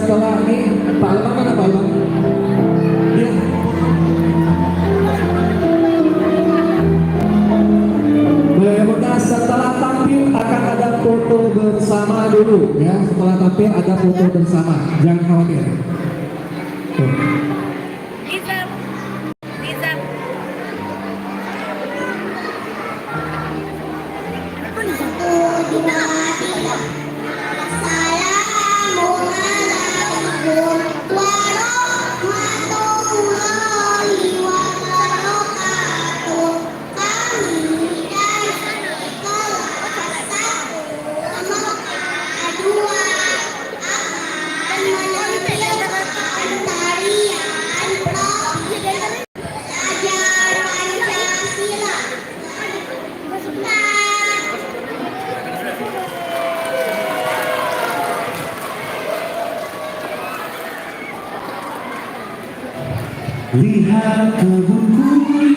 setelah ini Pak Alman mana Pak Alman? Ya. Bunda, setelah tampil akan ada foto bersama dulu ya. Setelah tampil ada foto bersama, jangan khawatir. Tuh. Lihat kebunku.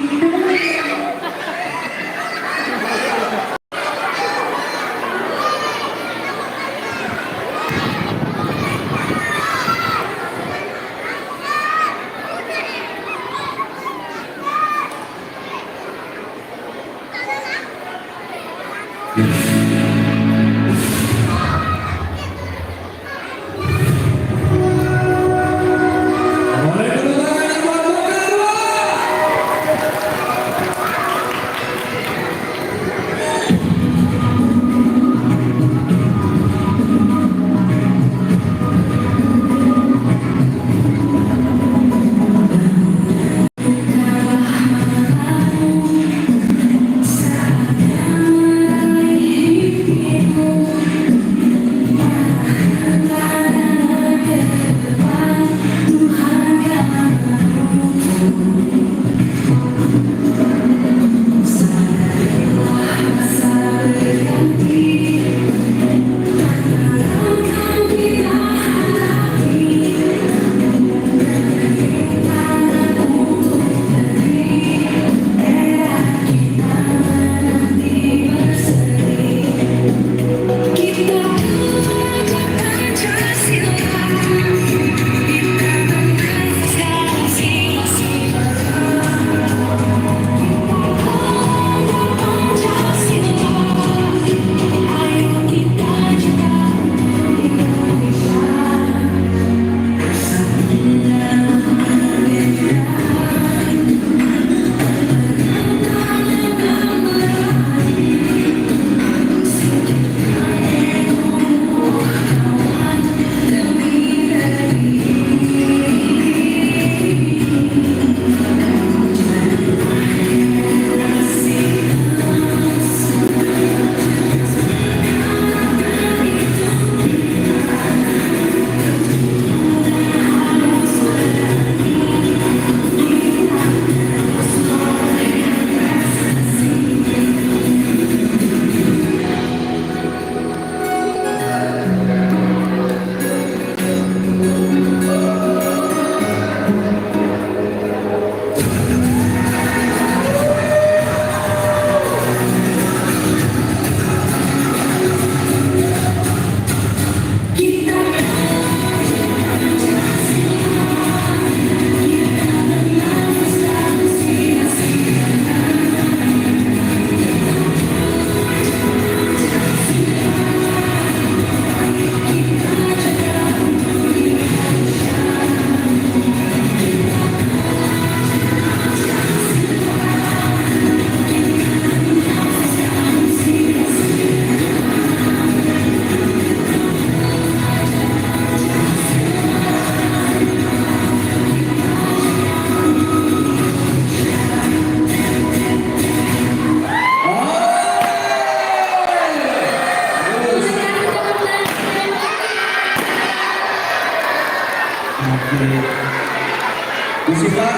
Musikan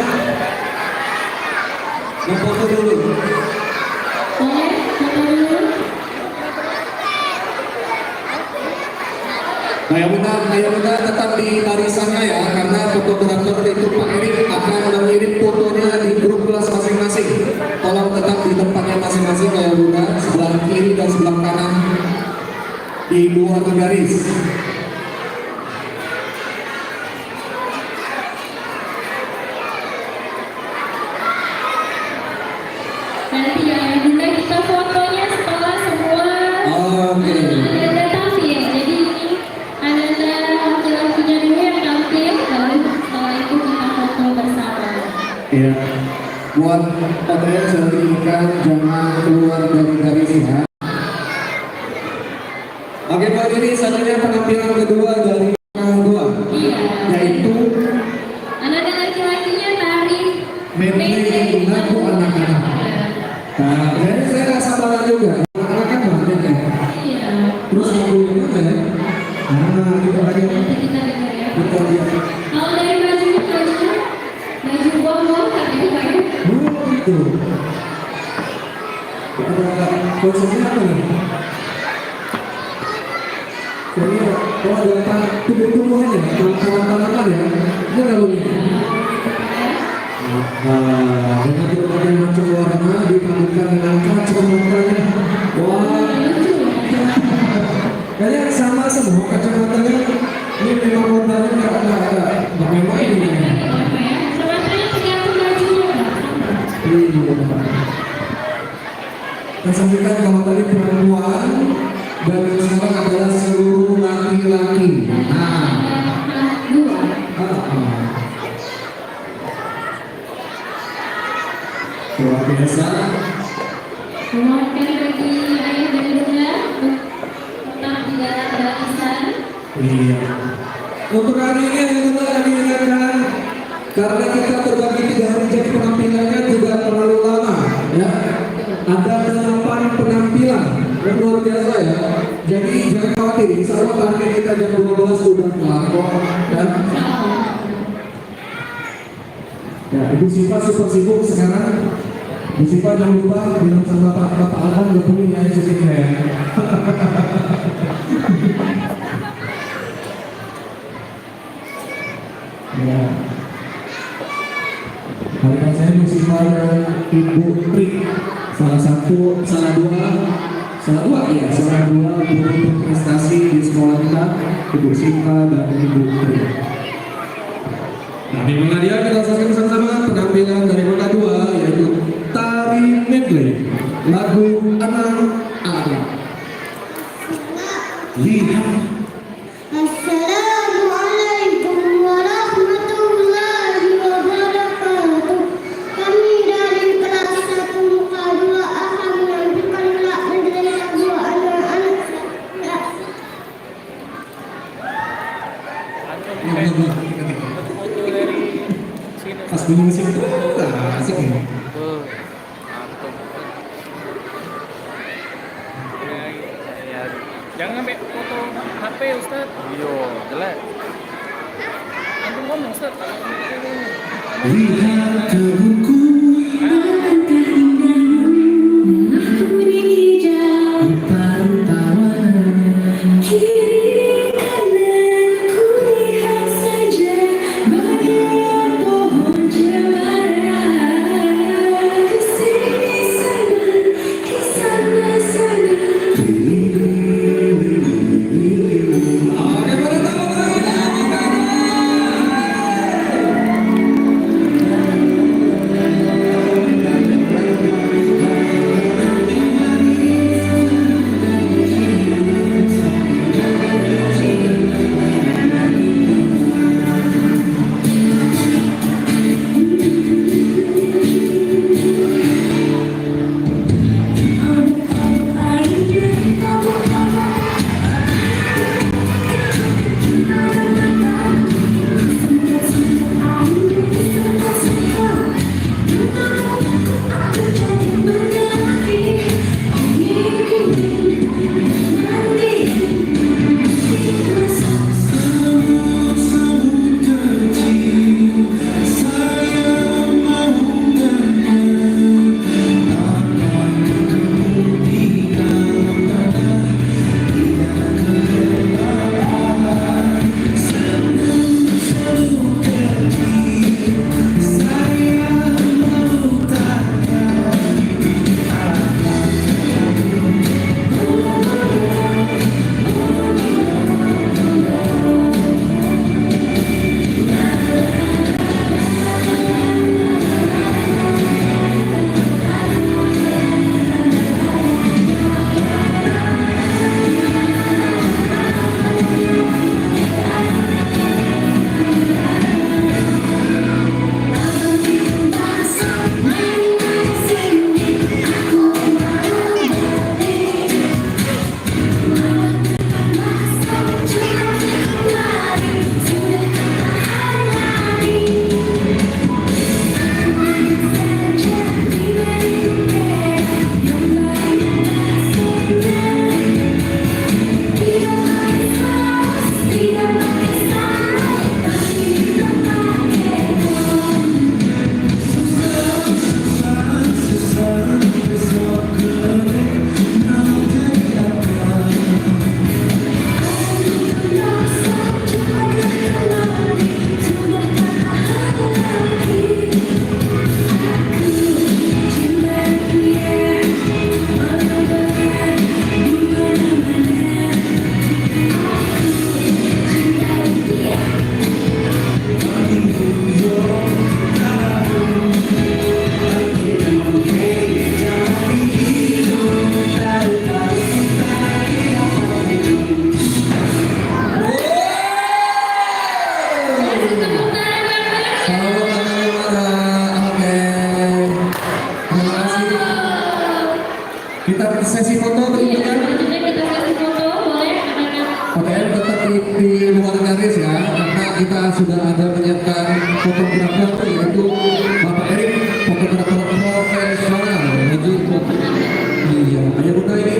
foto dulu. Boleh, foto dulu. Bunda tetap di barisannya ya, karena fotografer itu Pak Erik akan mengirim fotonya di grup kelas masing-masing. Tolong tetap di tempatnya masing-masing ya Bunda, sebelah kiri dan sebelah kanan di dua garis. buat audiens yang diinginkan jangan keluar dari garis ya. Oke Pak, ini satunya penampilan kedua dari kedua, Iya. yaitu Anak dan laki-lakinya tari medley lagu anak-anak. Nah, jadi saya nggak sabaran juga. Anak-anak kan banyak ya. Iya. Terus lagunya mana ya? Nah, kita lagi Nanti kita dengar ya. kita lihat. Kalau dari baju bonbon katanya Pak ya. Itu. Ada konsepnya apa nih? Jadi kalau ada tumbuh-tumbuhan ya, tanaman-tanaman ya, itu nggak boleh. Nah, dengan berbagai macam warna dipadukan dengan kacamatanya. Wah, kayaknya sama semua kacamatanya. Ini memang modalnya nggak ada bagaimana ini. Sebenarnya tergantung bajunya Pak. Saya sampaikan kalau tadi perempuan dan sekarang adalah seluruh laki-laki. Nah, Dua. luar biasa. Menguatkan bagi ayah dan bunda tetap di dalam barisan. Iya. Untuk hari ini yang benar kami ingatkan karena kita terbagi 3 hari jadi penampilannya tidak terlalu lama ya. Ada 8 penampilan yang luar biasa ya. Jadi jangan khawatir, insya Allah target kita jam 12 sudah kelar kok. Dan ya, Ibu Siva super sibuk sekarang. Ibu Siva jangan lupa bilang sama Bapak Alvan gak punya ya syutingnya ya. Ya. Harapan saya Ibu Siva dan Ibu Tri salah dua guru prestasi di sekolah kita, Ibu Siva dan Ibu Tri. Nah, di mana dia kita saksikan bersama penampilan dari mereka dua yaitu tari medley lagu anak-anak. Lihat. Assalamualaikum warahmatullahi wabarakatuh. Kami dari kelas 1 muka 2 akan menyampaikan lagu dari lagu anak-anak. Pas bunyi mesin itu asik nih. Jangan sampai foto HP Ustaz. Iya, jelek. Antum ngomong Ustaz. Lihat tubuhku OTM tetap di luar garis ya, karena kita sudah ada menyiapkan fotografer yaitu Bapak Erik, fotografer profesional. Jadi iya, ayo buka ini.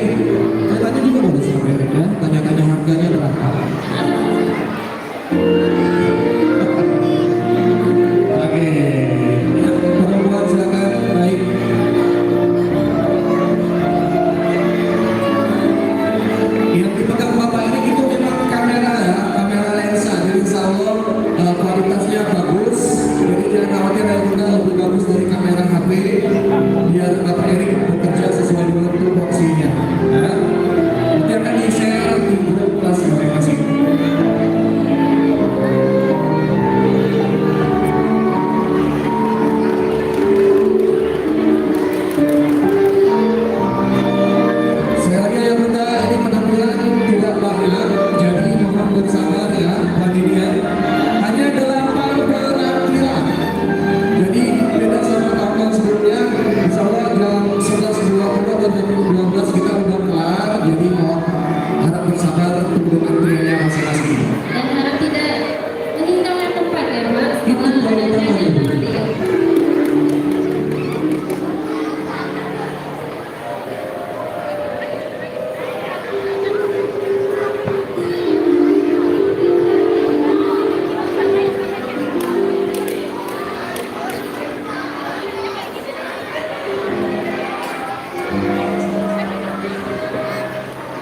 Saya tanya juga boleh sama Erik ya, tanya-tanya harganya berapa. Oke, perempuan silakan naik. Yang dipegang Bapak ini itu memang kamera ya, kamera lensa. Jadi insya Allah kualitasnya bagus. Jadi jangan khawatir, yang juga lebih bagus dari kamera HP. Biar Bapak Erik bekerja sesuai dengan tupoksinya. Ya. Nanti akan di-share di grup kelas masing-masing. Sekali lagi ya Bunda, ini penampilan tidak banyak, jadi mohon bersabar ya, panitia. Hanya 8 penampilan. Jadi beda sama tahun sebelumnya, insya Allah jam 11.20 atau jam 12 kita udah kelar. Jadi mohon harap bersabar tunggu antriannya masing-masing. Dan harap tidak meninggalkan tempat ya Mas. Itu Setelah kalau ada tempat janji itu. nanti.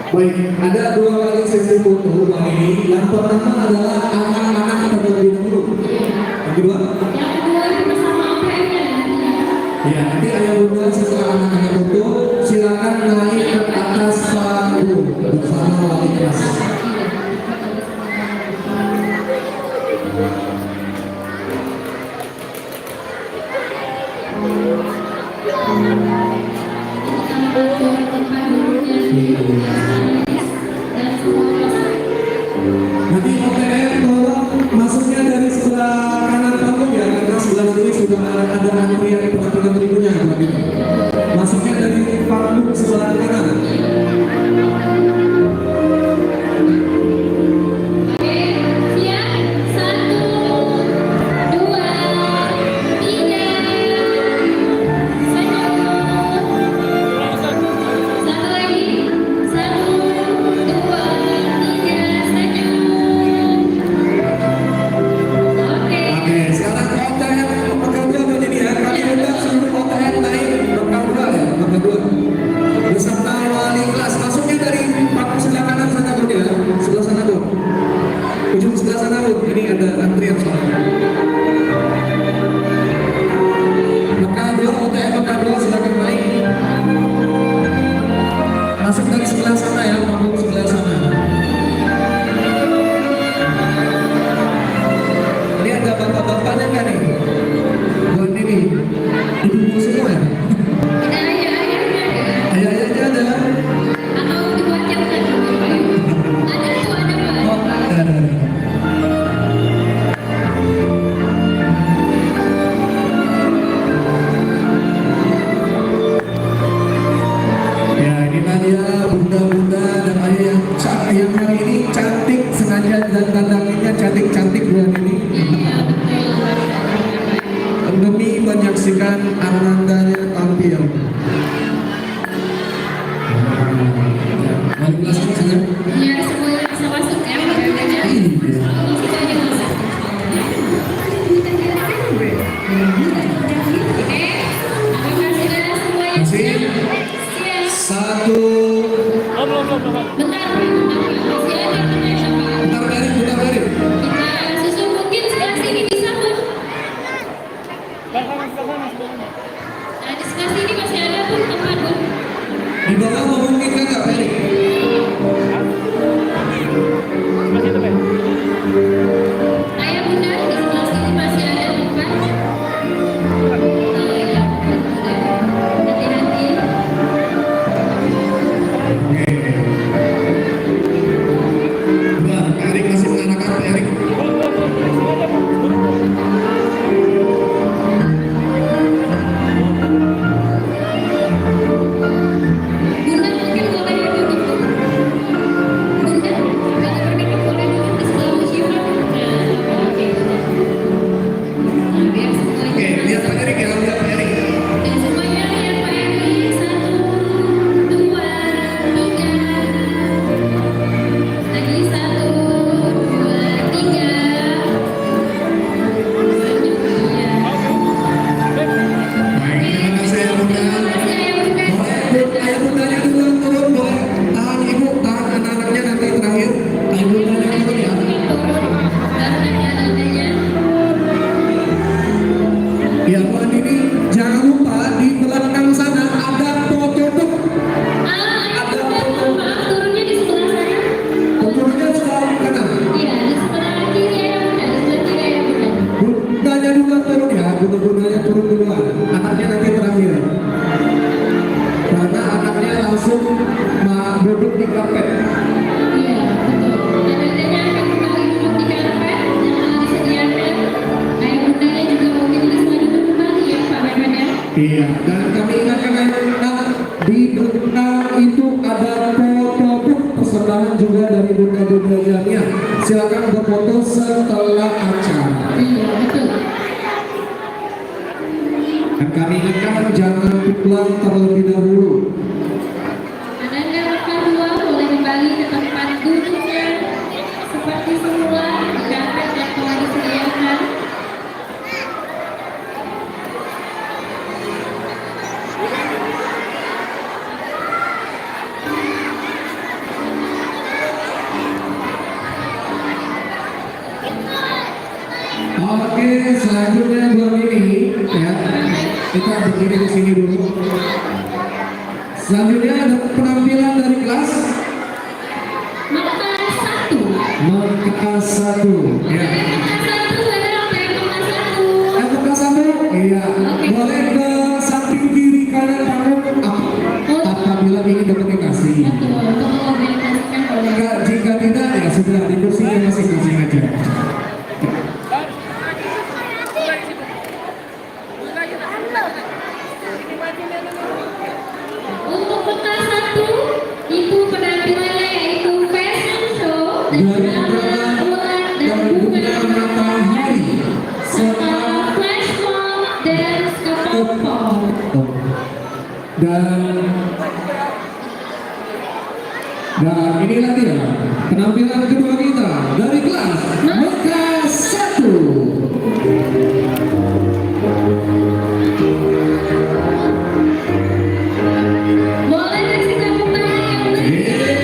Baik, ada 2 kali sesi foto kali ini. Yang pertama adalah anak-anak terlebih dahulu. Yang kedua, Yang kedua itu bersama OPM-nya nantinya. ya nanti ayah bunda setelah anak-anak foto silakan naik ke atas panggung bersama wali kelas. Nanti OTM tolong masuknya dari sebelah kanan panggung ya, karena sebelah kiri sudah ada antrian penampilan berikutnya. Masuknya dari panggung sebelah kanan. Oke, sekarang OTM bekal dua begini ya. Kami undang seluruh OTM naik bekal dua ya, bekal dua. Beserta wali kelas. Masuknya dari panggung sebelah kanan sana Bud ya, sebelah sana Bud. Ujung sebelah sana Bud. Ini ada antrian soalnya. Bekal dua, OTM bekal dua silakan naik. Masuk dari sebelah sana ya, panggung sebelah sana. Ini ada bapak-bapaknya kan nih? Buat ini, ibu-ibu semua ya? Ayah-ayahnya ada? Oh, ada. Ya, ini dia bunda-bunda dan ayah yang hari ini cantik, sengaja dan dandanginnya cantik-cantik buat ini. Demi menyaksikan Anandanya tampil. Wali kelas ini saya. Ya, semuanya bisa masuk ya, OPM-nya. Kita aja masuk. Oke, apakah sudah semuanya Masih? siap? Satu. Belum. Bentar, masih ada pertanyaan Pak. Bentar Erik. Kita susun mungkin sebelah sini bisa Bu. Sebelah kanan. Iya, dan kami ingatkan di belakang itu ada fotobook persembahan juga dari Bunda-Bunda Jamia. Silakan berfoto setelah acara. Iya, betul. Dan kami ingatkan jangan pulang terlebih dahulu. Ananda kedua boleh kembali ke tempat duduknya seperti semula, karpet yang telah disediakan. Oke, selanjutnya buat ini ya. Kita berdiri di sini dulu. Selanjutnya ada penampilan dari kelas Maka satu. MK 1 ya. Maka satu ada apa yang maka satu? MK 1 iya. Boleh ke samping kiri kanan panggung apabila ingin berkomunikasi. Betul, untuk mengorganisasikan boleh. Jika tidak ya sudah di kursinya masing-masing aja. Untuk peta satu, itu penampilannya yaitu fashion show dan drama bulan dan bunga matahari serta flash mob dan skapopop. dan inilah dia penampilan kedua kita dari kelas MK 1. Boleh kasih tepuk tangan yang meriah.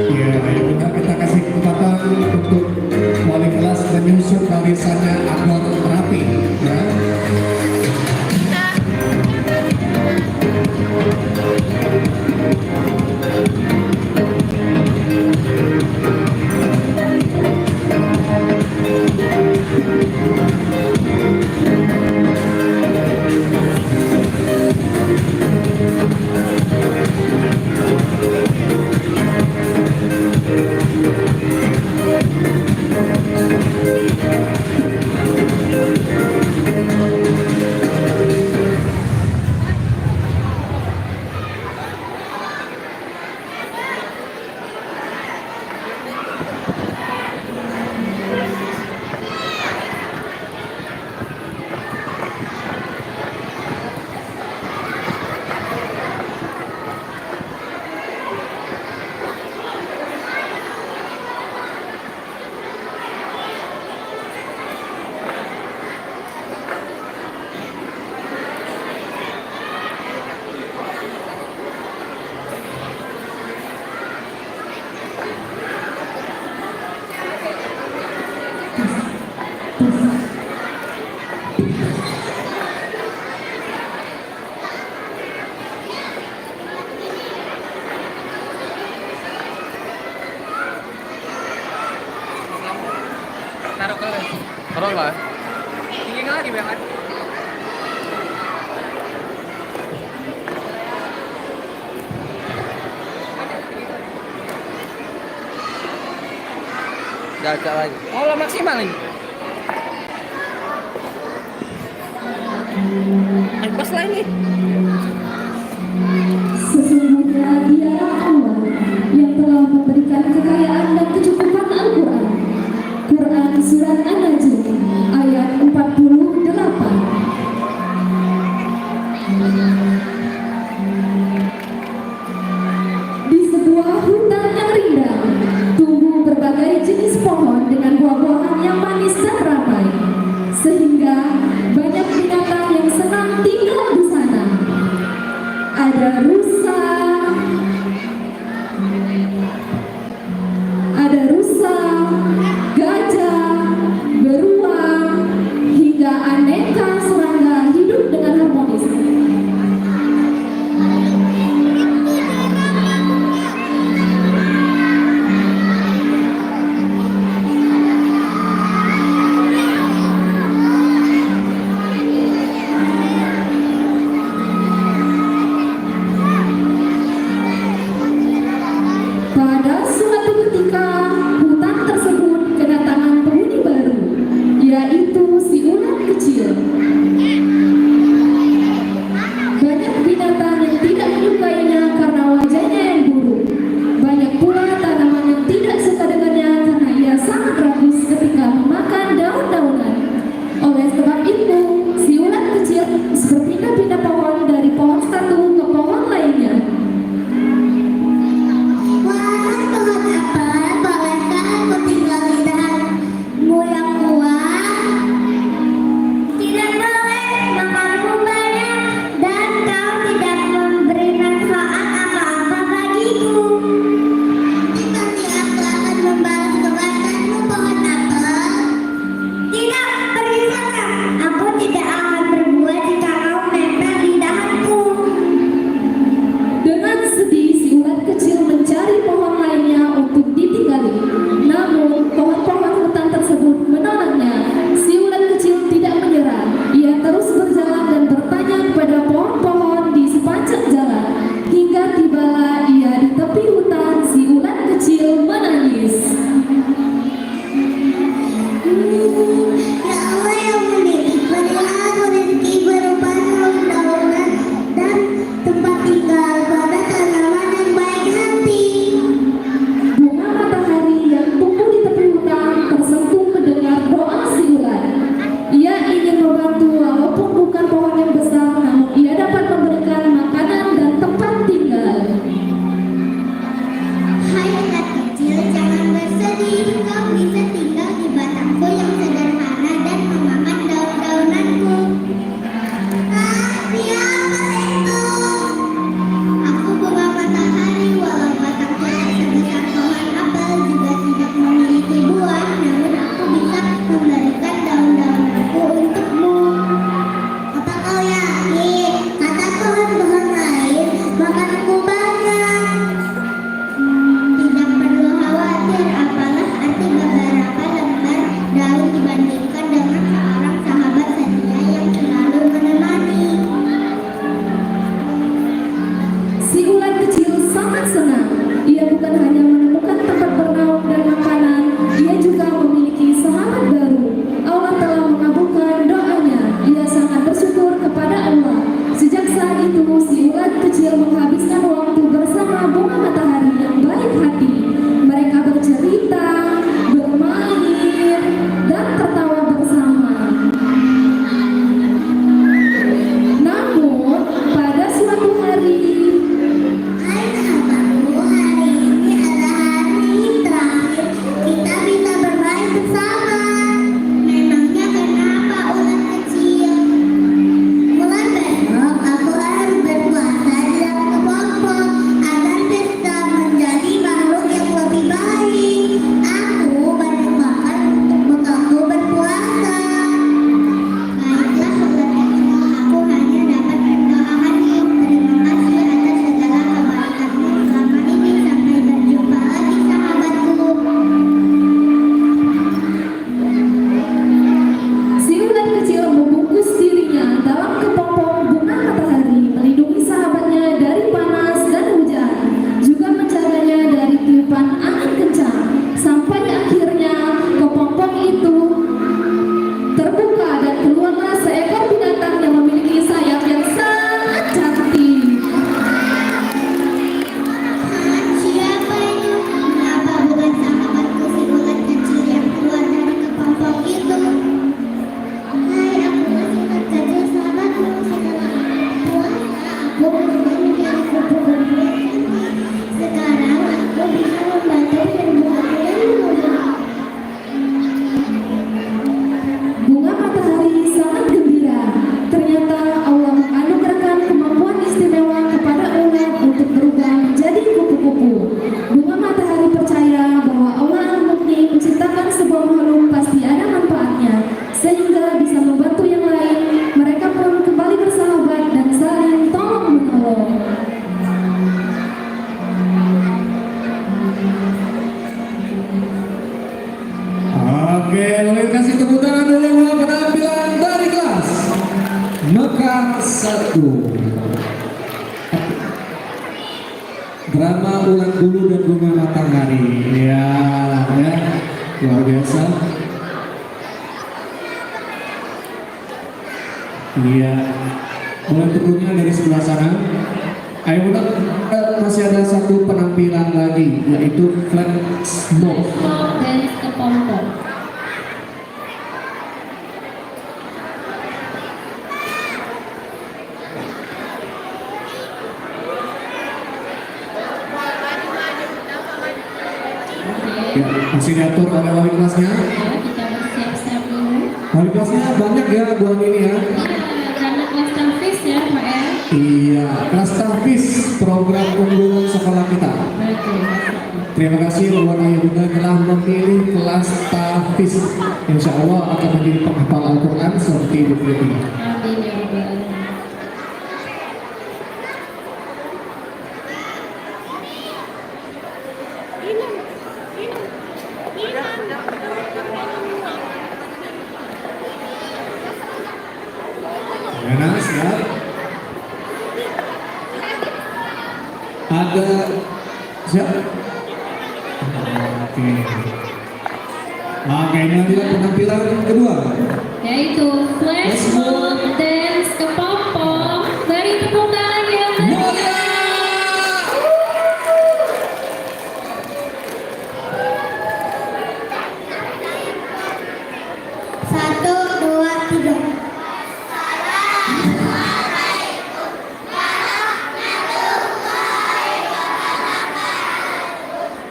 Ya, baik, kita kasih kesempatan untuk wali kelas menyusun barisannya agar rapi ya. Taruh lah. Tinggi lagi banget. Gacak lagi. Oh, lah maksimal ini. Pas lah ini. Sesungguhnya dialah Allah yang telah memberikan kekayaan dan kecukupan Al-Quran. Quran Surat An-Najm ayat 48. Di sebuah hutan yang rindang, tumbuh berbagai jenis pohon dengan buah-buahan yang manis dan ramai, sehingga banyak binatang yang senang tinggal di sana. Ada rusa, satu. Drama Ulang Bulu dan Bunga Matahari. Ya, luar biasa. Iya, mulai turunnya dari sebelah sana. Ayo udah, masih ada satu penampilan lagi, yaitu flash mob. Mob dance kepompong. Ya, masih diatur oleh wali kelasnya. Ya, kita bersiap-siap dulu. Wali kelasnya banyak ya bulan ini ya. Karena kelas tahfiz ya Pak ya. Iya, kelas tahfiz program unggulan sekolah kita. Betul. Terima kasih buat ayah bunda telah memilih kelas tahfiz. Insya Allah akan menjadi penghafal Al-Quran seperti Ibu Fitri. Amin ya rabbal alamin. Mana siap? Ada siap? Oke. Oke, ini adalah penampilan kedua. Yaitu flash mob dance kepompong. Beri tepuk tangan yang meriah. Satu, dua, tiga.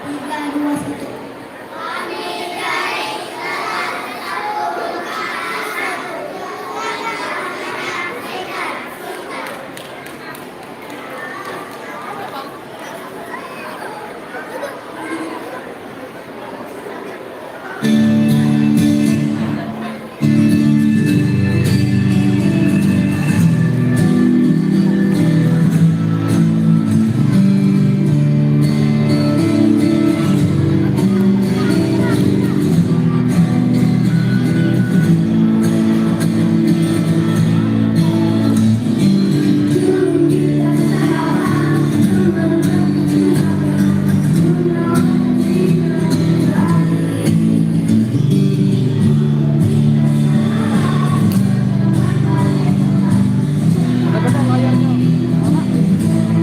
Tiga, dua, satu.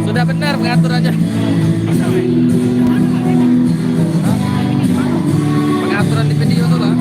Sudah benar pengaturannya. Pengaturan di video tuh lah.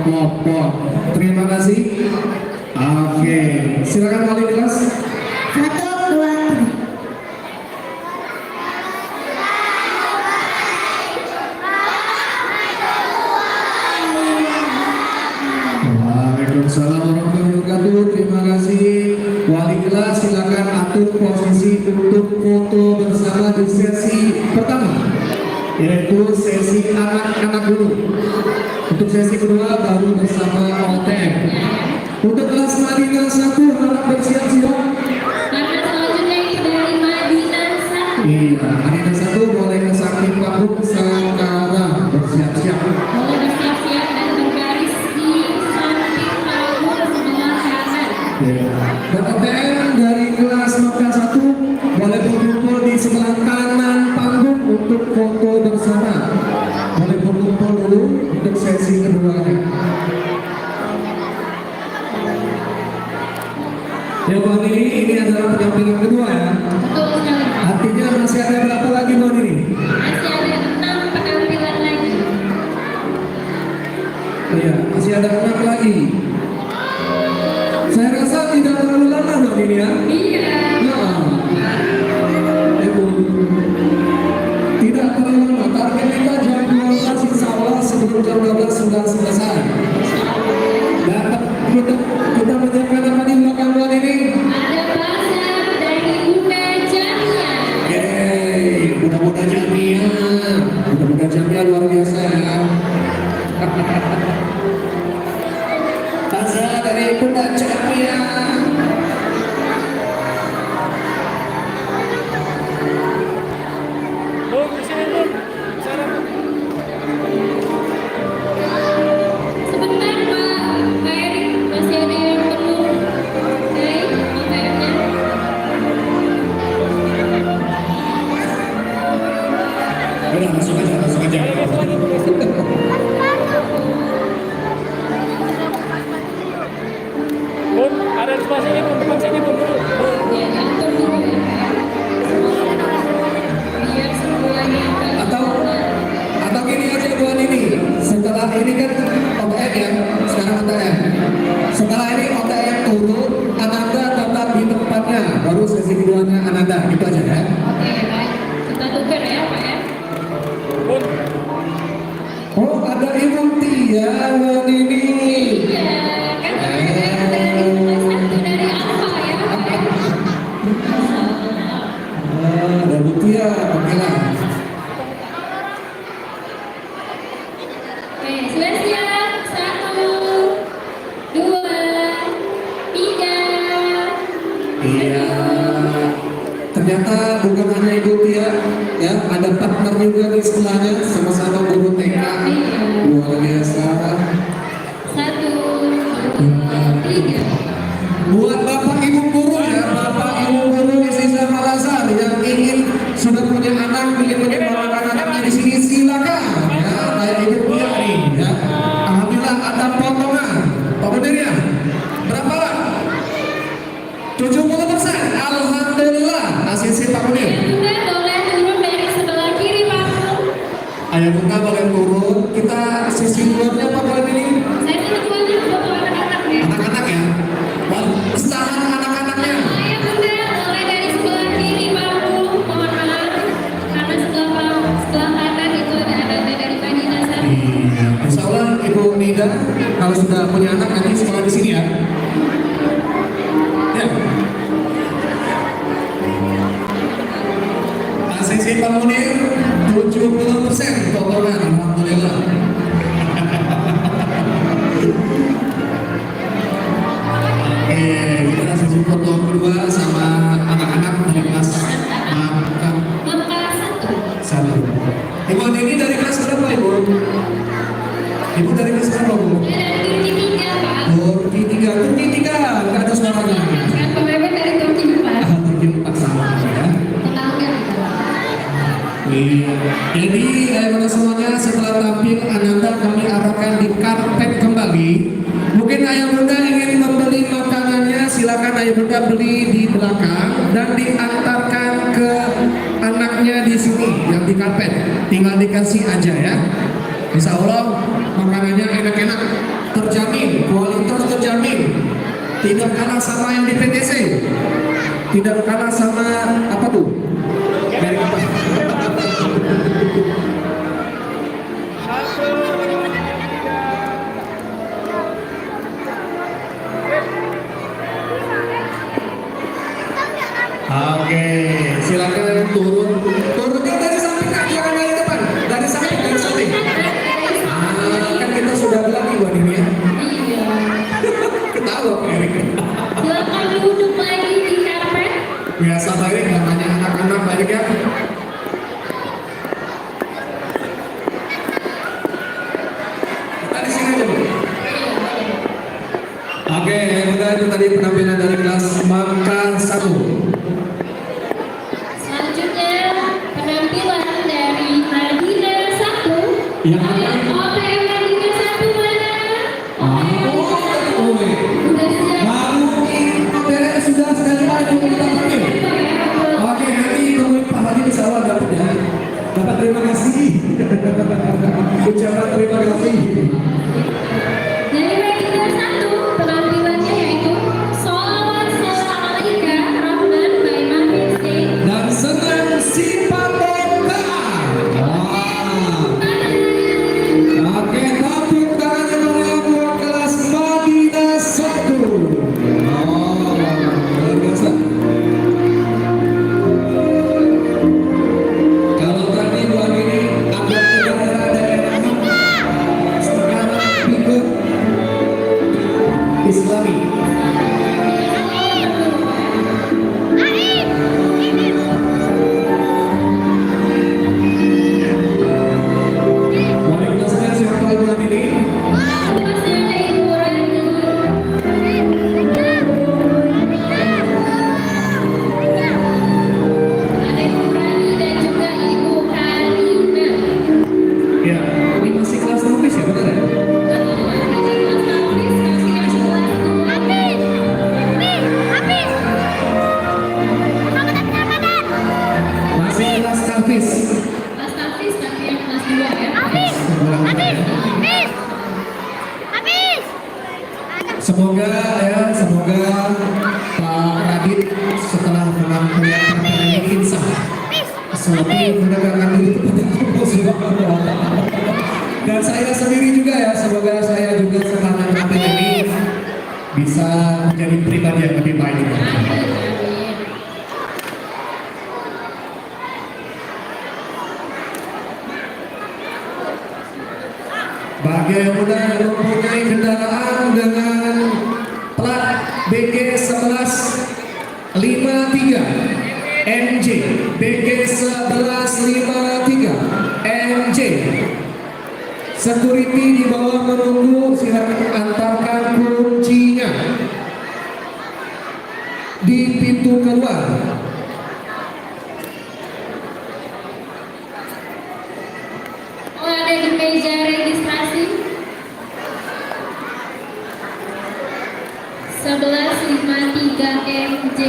pop. Terima kasih. Oke, silakan wali kelas. 1, 2, 3. Waalaikumsalam warahmatullahi wabarakatuh. Terima kasih. Wali kelas silakan atur posisi untuk foto bersama di sesi pertama, yaitu sesi anak-anak dulu. Untuk sesi kedua baru bersama OTM. Untuk kelas Madinah 1 harap bersiap-siap. Karena selanjutnya itu dari Madinah 1. Iya, Madinah 1 boleh ke samping panggung sekarang bersiap-siap. Boleh bersiap-siap dan berbaris di samping panggung sebelah kanan. Dan OTM dari kelas Makkah 1 boleh berkumpul di sebelah kanan panggung untuk foto bersama. Boleh berkumpul dulu untuk sesi kedua. Ya Bang ini adalah pendampingan kedua ya. Betul sekali. Artinya masih ada berapa lagi Bang ini? Masih ada 6 penampilan lagi. Iya, masih ada 6 lagi. Saya rasa tidak terlalu lama Bang ini ya. Iya. Tidak terlalu lama, target kita jam 12 insya Allah sebelum jam 12 sudah selesai. Dan kita menyiapkan apa di belakang buat ini? Ada bazar dari Bunda Jamia. Yeay, Bunda Jamia. Bunda Jamia luar biasa ya. Bazar dari Bunda Jamia. Bun, di sini Bun. Sana Bun. Sebentar Pak Erik, masih ada yang perlu dari OTM-nya. Udah, masuk aja. Bun, ada di sebelah sini Bun, depan sini Bun dulu. Ya, atur dulu ya. Biar semuanya Atau gini aja buat ini. Setelah ini kan OTM ya, sekarang OTM. Setelah ini OTM turun, Ananda tetap di tempatnya. Baru sesi keduanya Ananda, gitu aja ya. Oke, baik. Kita tukar ya Pak ya. Bun, Oh, ada Ibu Tia buat ini. Iya, kan kemarin dari kelas 1 dari Alfa ya Pak ya. Ada Bu Tia, oke lah. Oke, sudah siap. 1, 2, 3. Iya. Ternyata bukan hanya Ibu Tia, ya, ada partner juga di sebelahnya, sama-sama guru TK. Luar biasa. 1, 2, 3. Buat Bapak Ibu guru ya, Bapak Ibu guru di sisa Al-Azhar yang ingin sudah punya anak, ingin mengembangkan anaknya di sini silakan. Ya, kayak Ibu Tia nih, ya. Alhamdulillah ada potongan. Pak Munir ya, berapa lah? 70%. Alhamdulillah. ACC Pak Munir. Bunda boleh turun dari sebelah kiri Pak. Ayah Bunda boleh turun. Kita sisi luarnya Pak boleh ini. Saya tunggu aja foto anak-anak ya. Anak-anak ya. Besaran anak-anaknya. Ayah Bunda boleh dari sebelah kiri Pak. Mohon maaf. Karena sebelah kanan itu ada dari Madinah 1. Iya. Insya Allah Ibu Nida kalau sudah punya anak nanti sekolah di sini ya. Ya. ACC Pak Munir 70% potongan. Alhamdulillah. Oke, kita sesi foto kedua sama anak-anak dari kelas Makkah Kelas 1. 1. Ibu ini dari kelas berapa Ibu? Ibu dari kelas berapa Bu? Ya dari Turki 3 Pak. Turki 3, nggak ada suaranya. Kan pemimpin dari Turki 4. Turki 4 sama ya. Tetangga kita. Iya. Jadi ayah semuanya setelah tampil Ananda kami arahkan di karpet kembali. Mungkin ayah bunda ingin membeli makanannya, silakan ayah bunda beli di belakang dan diantarkan ke anaknya di sini yang di karpet. Tinggal dikasih aja ya. Insya Allah makanannya enak-enak. terjamin, kualitas terjamin. Tidak kalah sama yang di PTC. Tidak kalah sama apa tuh? Merek apa? Oke, silakan turunin dari samping, Kak. Jangan dari depan, dari samping, dari samping. Kan kita sudah bilang nih buat ini ya. Iya. Ketawa Pak Erik. Silakan duduk lagi di karpet. Biasa Pak Erik, namanya anak-anak Pak Erik ya. Kita di sini aja Bu. Oke, udah itu tadi penampilan dari kelas Mangka 1. Selanjutnya penampilan dari Madinah 1. Yang OTM Madinah 1 mana? Udah siap. baru ini materi sudah sekali lagi kita panggil. Oke, nanti tungguin Pak Hadi insya Allah dapat ya. Dapat terima kasih. Ucapan terima kasih. Dari Madinah 1 penampilannya yaitu Sholawat Alaika Rahman by Mahfud Singh. Dan senang si Padoka. Oke, tepuk tangan yang buat kelas Madinah 1. Luar biasa. Kalau tadi buat ini agak daerah setengah minggu Islami. Boleh kita sekarang siapa buat ini? Masih ada Ibu Rani. Ada Ibu Rani dan juga Ibu Karina. Ya, ini masih kelas novis ya benar ya? Masih kelas novis. Mas Tafis tapi yang kelas 2 ya. Semoga Pak Radit setelah penampilan ini insaf seperti menegakkan diri kepada Allah Subhanahu wa Ta'ala. Dan saya sendiri juga ya, semoga saya juga setelah penampilan ini bisa menjadi pribadi yang lebih baik. Bagi yang muda yang mempunyai kendaraan dengan plat BG 1153 MJ BG 1153 MJ, security di bawah menunggu, silakan antarkan kuncinya di pintu keluar. Oh, ada di meja registrasi 1153 MJ.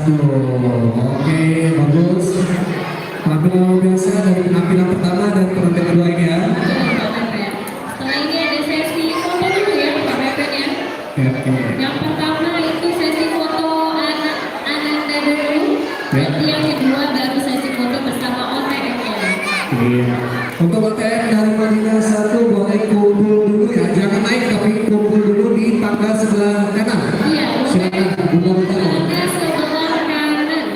Oke, bagus. Penampilan luar biasa dari penampilan pertama dan penampilan kedua ini ya. Setelah ini ada sesi foto dulu ya Pak Beben ya. Oke. Yang pertama itu sesi foto anak Ananda dulu. Ya. Nanti yang kedua baru sesi foto bersama OTM ya. Iya. Untuk OTM dari Madinah 1 boleh kumpul dulu ya. Jangan naik tapi kumpul dulu di tangga sebelah kanan. Iya. Silakan Bunda Utama. Ada sebelah kanan.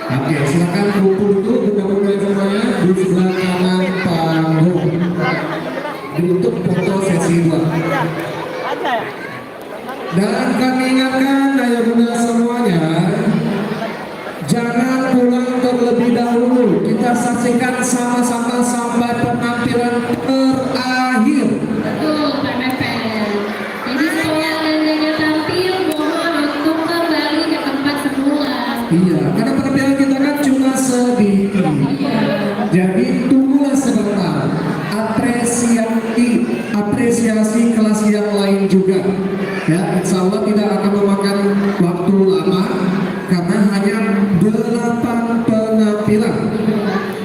Oke, silakan kumpul dulu Bunda semuanya di sebelah kanan panggung. Untuk foto sesi 2. Dan kami ingatkan ayah bunda semuanya, jangan pulang terlebih dahulu. Kita saksikan sama-sama sampai penampilan terakhir. Betul Pak Beben. Jadi setelah Anandanya tampil, mohon untuk kembali ke tempat semula. Iya, karena penampilan kita kan cuma sedikit. Jadi tunggulah sebentar. Apresiasi kelas yang lain juga. Ya, insya Allah tidak akan memakan waktu lama karena hanya 8 penampilan.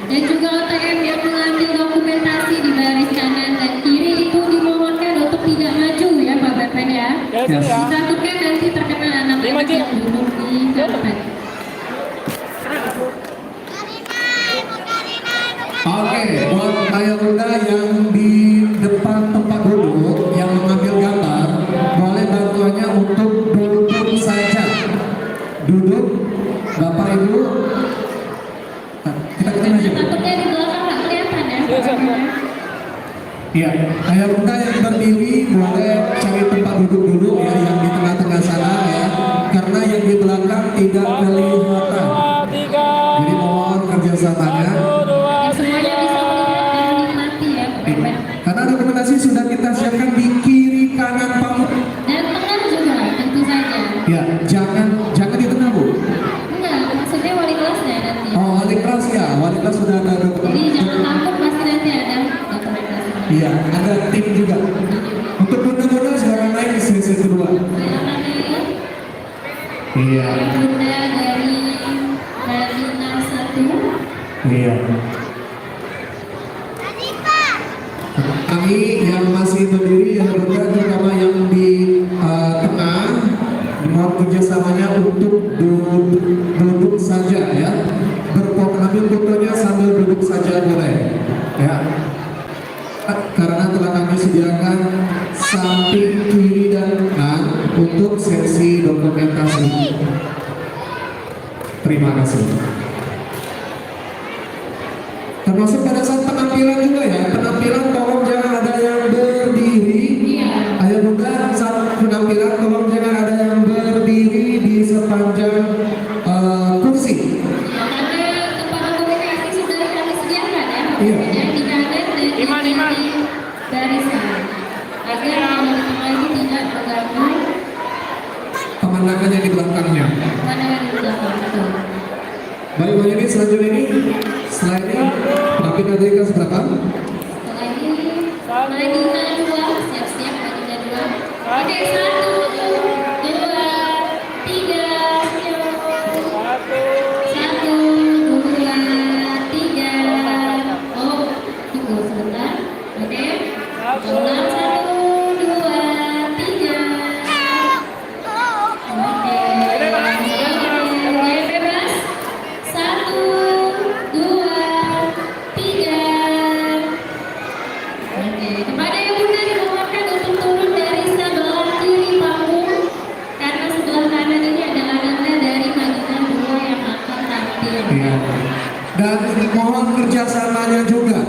Dan juga OTM yang mengambil dokumentasi di baris kanan dan kiri itu dimohonkan untuk tidak maju ya Pak Beben ya. Ya. Ditakutkan nanti terkena anak-anak yang duduk di tempat. Oke, buat ayah bunda yang di depan tempat duduk yang mengambil gambar, boleh bantuannya untuk duduk saja. Duduk, Bapak Ibu. Nah, kita ketemu aja. Takutnya di belakang nggak kelihatan ya Pak Beben. Iya, ayah bunda yang berdiri boleh cari tempat duduk dulu ya, yang di tengah-tengah sana ya, karena yang di belakang tidak kelihatan. Jadi mohon kerjasamanya. Dan semuanya bisa melihat dan menikmati ya Pak Beben. Karena dokumentasi sudah kita siapkan di kiri kanan panggung. Dan tengah juga tentu saja. Ya, jangan di tengah Bu. Enggak, maksudnya wali kelasnya nanti. Oh, wali kelas ya, wali kelas sudah ada Jadi jangan takut pasti nanti ada dokumentasi. Iya, ada tim juga. Untuk bunda-bunda silakan naik di sesi kedua. Silakan naik. Iya, Bunda dari Madinah 1. iya. Kami yang masih berdiri yang bunda terutama yang di tengah mohon kerjasamanya untuk duduk saja ya. Ambil fotonya sambil duduk saja boleh ya. Karena telah kami sediakan samping kiri dan kanan untuk sesi dokumentasi. Terima kasih. Termasuk pada saat penampilan juga ya. Penampilan tolong jangan ada yang berdiri. Iya. Ayo bunda saat penampilan tolong jangan ada yang berdiri di sepanjang kursi. Ya, karena tempat komunikasi sudah kami sediakan ya. Iya. Yang di kanan dan di kiri barisan. Agar yang di tengah ini tidak mengganggu Pemandangannya di belakangnya. pandangan di belakang. Betul. Baik, Bu Yuni, selanjutnya ini setelah ini penampilan dari kelas berapa? Setelah ini Madinah 2, siap-siap Madinah 2. Oke, 1, 2, 3, 1, 2, 3. Oh, tunggu sebentar. Oke, ulang 1, 2, 3. Oke, bebas. 1, 2, 3. Oke, kepada yang bunda dimohonkan untuk turun dari sebelah kiri panggung karena sebelah kanan ini adalah Ananda dari Madinah 2 yang akan tampil. Iya. Dan mohon kerjasamanya juga.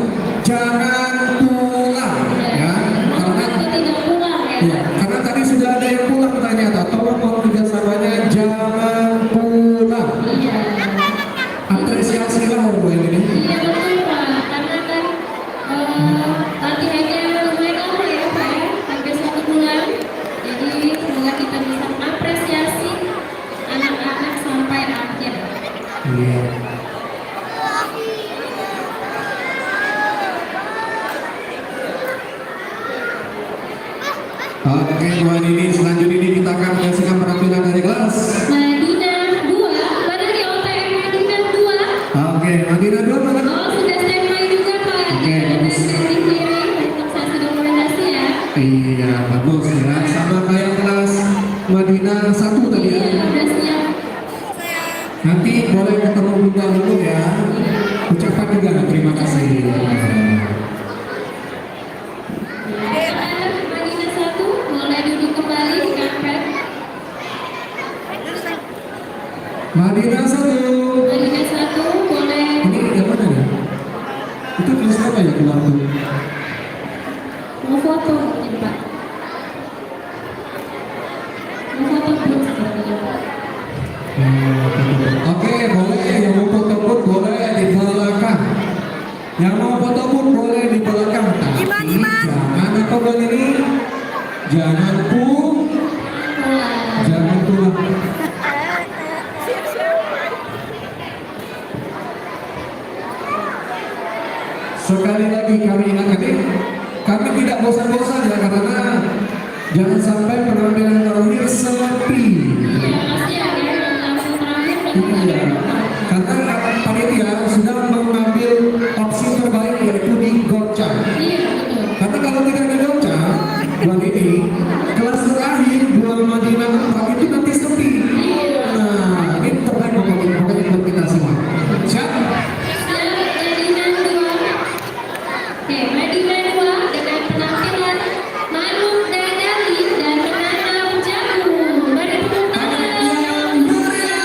Jangan pulang ya. Karena Waktu tidak pulang ya. ya, karena tadi sudah ada yang pulang ternyata. Tolong mohon kerjasamanya jangan pulang. Iya. Apresiasilah Bu ini. Iya betul Pak, karena kan latihannya lumayan lama ya Pak ya, hampir 1 bulan. Jadi semoga kita bisa mengapresiasi anak-anak sampai akhir. Iya. Oke, Bu ini selanjutnya ini kita akan menyaksikan penampilan dari kelas. Madinah 2, Oke, Madinah 2 mana? Oh, sudah standby juga Pak. Oke, Ada bagus. di kiri untuk sesi dokumentasi ya. Iya, bagus ya. Sama kayak kelas Madinah 1 tadi ya. Iya, udah siap. Nanti boleh ketemu Bunda dulu ya. Ucapan juga terima kasih. Madinah 1, boleh duduk kembali di karpet. Madinah 1. Madinah 1, boleh. Ini yang mana ya? Itu tulis apa ya keluar tuh? Mau foto mungkin Pak. Mau foto belum sebenarnya Pak. Oke, boleh. Yang mau foto pun boleh di belakang. Yang mau foto pun boleh di belakang. Tapi jangan apa bang ini? Jangan jangan pulang. Sekali lagi kami ingatkan, kami tidak bosan-bosan ya karena jangan sampai penampilan terakhir sepi. Iya, masih ada yang langsung terakhir. Iya, karena panitia sudah mengambil opsi terbaik yaitu di gocap. Iya, betul. Karena kalau tidak di gocap, bulan ini kelas terakhir bulan Madinah 4 itu nanti sepi. Nah, ini terbaik pokoknya buat kita semua. Siap? Madinah 2. Oke, Madinah 2 dengan penampilan Manuk Dadali dan menanam jagung. Beri tepuk tangan. Yang mulia.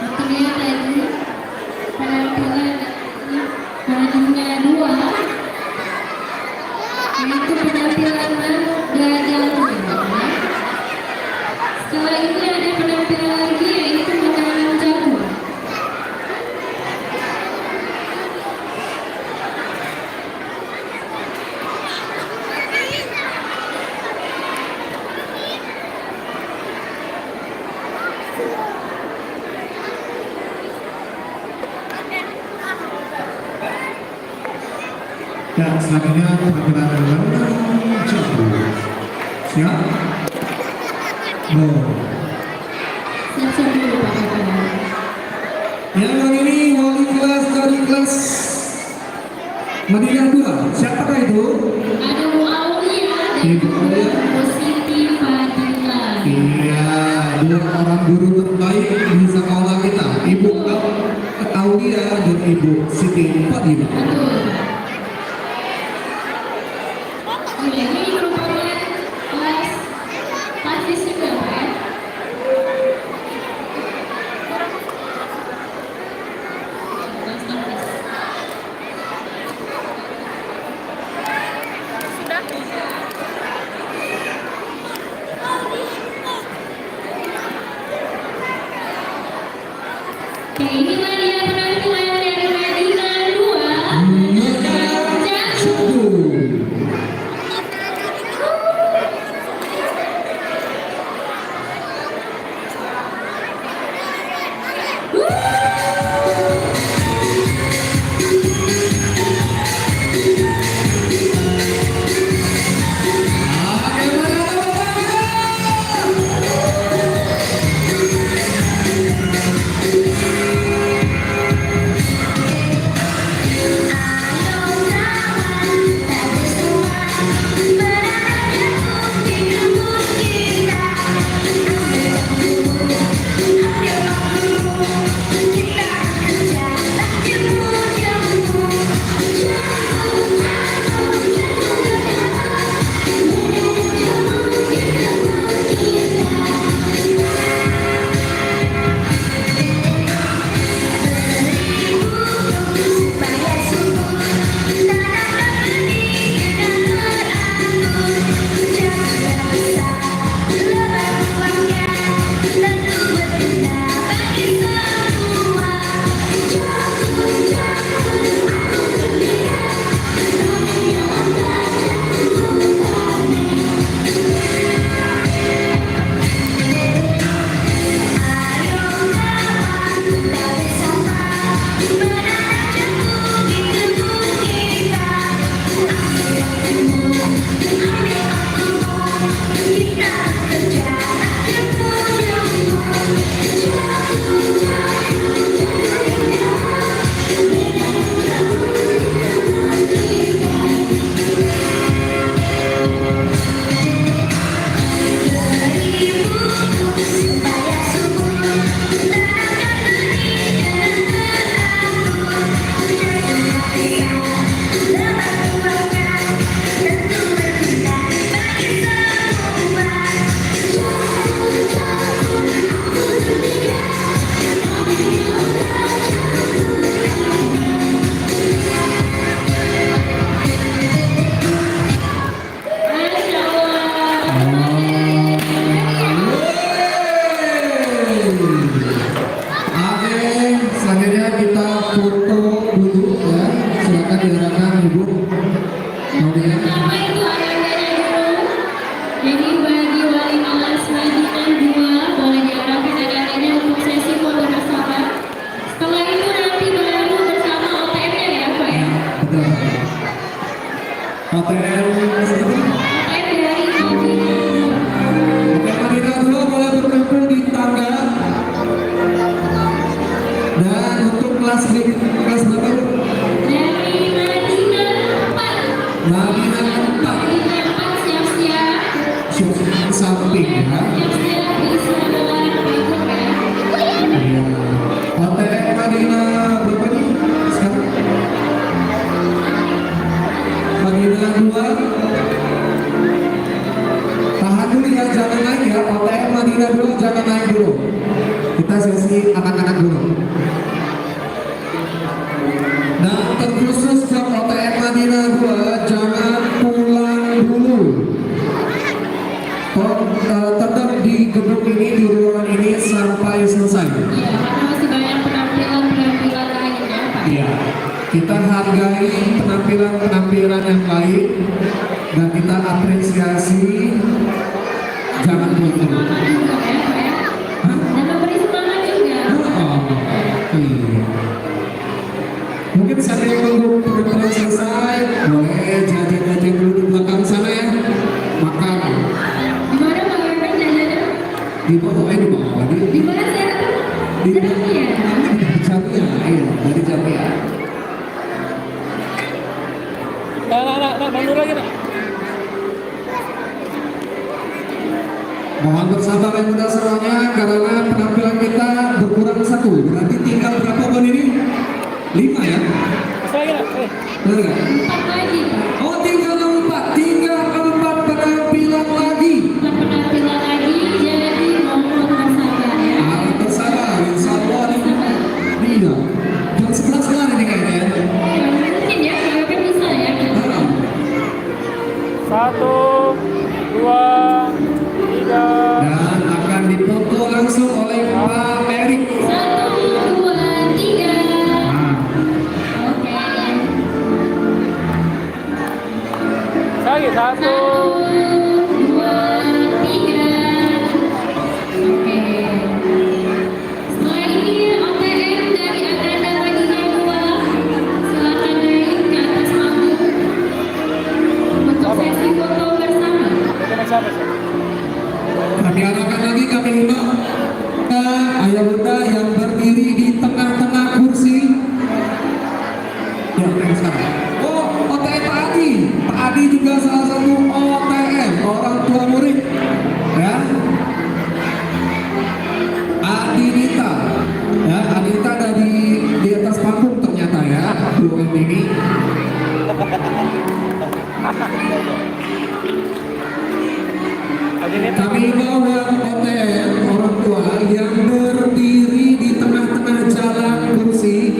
Artinya tadi penampilan Madinah 2 yaitu penampilan Manuk Dadali. Setelah ini ada penampilan lagi yaitu menanam jagung. Dan selanjutnya penampilan menanam jagung. Siap? Siap-siap dulu Pak Kakak. Yang ini wali kelas dari kelas Madinah 2. Siapakah itu? Ada Bu Aulia dan Ibu Aulia. Bu Siti Fani. dua orang guru terbaik di sekolah kita, Ibu Aulia dan Ibu Siti Fadila. Ini merupakan kelas taktis juga, Pak ya? Kelas taktis. Oke, inilah dia penampilan dari Madinah 2. Kita sesi anak-anak dulu. Dan terkhusus buat OTM Madinah 2, jangan pulang dulu. Tetap di gedung ini, di ruangan ini sampai selesai. Iya, karena masih banyak penampilan lain ya, Pak. Iya, kita hargai penampilan yang lain dan kita apresiasi. Jangan pulang dulu. Semangat juga ya, Pak ya. Hah? Dan memberi semangat juga. Iya. Mungkin sambil menunggu penampilan selesai, boleh jajan-jajan dulu di belakang sana ya. Makan. Di mana Pak Irfan jajannya? Di bawah, di bawah. Di mana saya? Di Jamia. Jamia, iya, dari Jamia. Nah, mundur lagi, Nak. Mohon bersabar yang muda semuanya karena penampilan kita berkurang satu. Berarti tinggal berapa ban ini? 5 ya? Lagi nak? Benar nggak? 4 lagi Pak. Oh tinggal 4 penampilan lagi. 4 penampilan lagi, jadi mohon bersabar ya. Harap bersabar, insya Allah iya. Jam 11 kelar ini kayaknya ya. Ya, mungkin ya, kalau kan bisa ya. Ah. 1, 2, 3. Dan akan dipoto langsung oleh Pak Erik. 1, 2, 3. Nah, Oke. Lagi 1. 1, 2, 3. Oke. Setelah ini OTM dari Aranda Madinah 2 silakan naik ke atas panggung untuk sesi foto bersama. Dengan siapa sih? kami arahkan lagi, kami himbau ayah bunda yang berdiri di tengah-tengah kursi. Ya, yang sekarang. Oh, OTM Pak Adi. Pak Adi juga salah satu OTM, orang tua murid. Ya. Adinita. Ya, Adinita dari di atas panggung ternyata ya, belum ini. Lagi nih. Kami bawa OTM orang tua yang berdiri di tengah-tengah jalan kursi,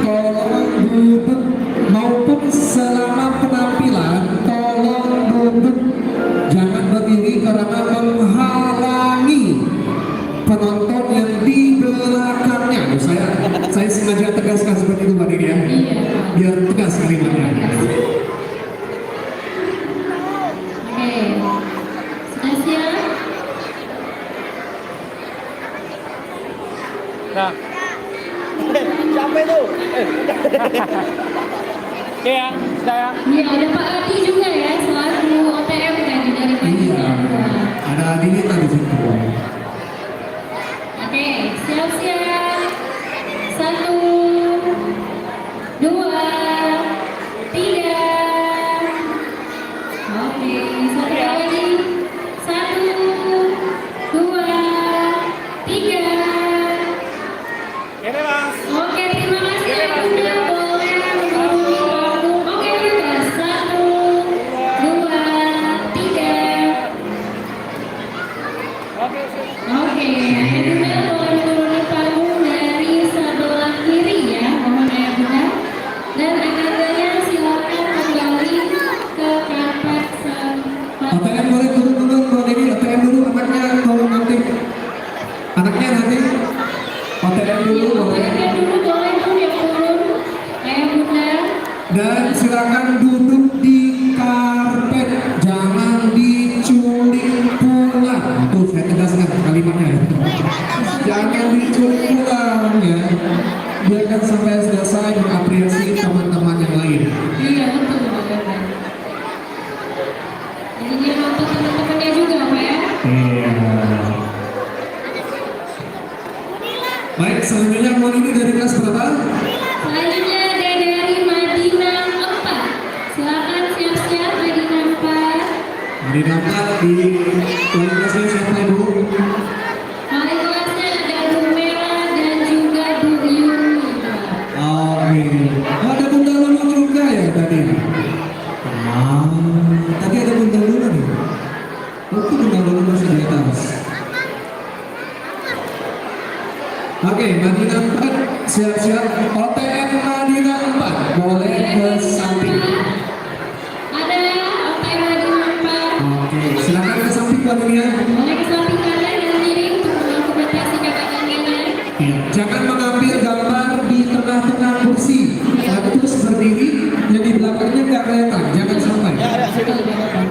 tolong duduk maupun selama penampilan tolong duduk, jangan berdiri karena menghalangi penonton yang di belakangnya. Saya sengaja tegaskan seperti itu Mbak Dini ya, biar tegas kalimatnya. Oke. Sudah siap? Nah. Siapa itu? Oke ya, sudah ya. Iya, ada Pak Adi juga ya, selaku OTM tadi dari Iya, Madinah 2. ada Adinita di situ. Oke, siap-siap. 1, 2, 3. Oke, satu kali lagi. 1, 2, 3. Ini mas. Oke, terima kasih ya Bunda. Boleh menghubungi panggung. Oke, udah. 1, 2, 3. Oke, sip. Oke, Ayah Bunda boleh menuruni panggung dari sebelah kiri ya, mohon Ayah Bunda. Dan Anandanya silakan kembali ke karpet sempat. OTM boleh turun dulu Mbak Dini, OTM dulu anaknya tolong nanti. Anaknya nanti OTM dulu boleh. Ayah dulu boleh tuh yang turun, Ayah Bunda. Dan silakan duduk di karpet, jangan diculik pulang. Tuh saya tegaskan kalimatnya ya. Jangan diculik pulang ya. Biarkan sampai selesai mengapresiasi teman-teman yang lain. Iya betul Bapak. Jadi dia nonton teman-temannya juga Pak ya. Iya. Baik, selanjutnya mohon ini dari kelas berapa? Selanjutnya ada dari Madinah 4. Silakan siap-siap Madinah 4. Di dapat di wali kelasnya siapa ibu? Wali kelasnya ada Bu Mela dan juga Bu Yuni. Oke. Oh, ada Bunda Lulu juga ya tadi. Tadi ada Bunda Lulu nih. Itu Bunda Lulu masih di atas. Oke, Madinah 4 siap-siap. OTM Madinah 4 boleh ke samping. Ada OTM Madinah 4. Oke, silakan ke samping Mbak Dunia. Boleh ke samping kanan dan kiri untuk mendokumentasikan tangannya. Ya, jangan mengambil gambar di tengah-tengah kursi. Harus berdiri, yang di belakangnya nggak kelihatan. Jangan sampai. Betul Bapak.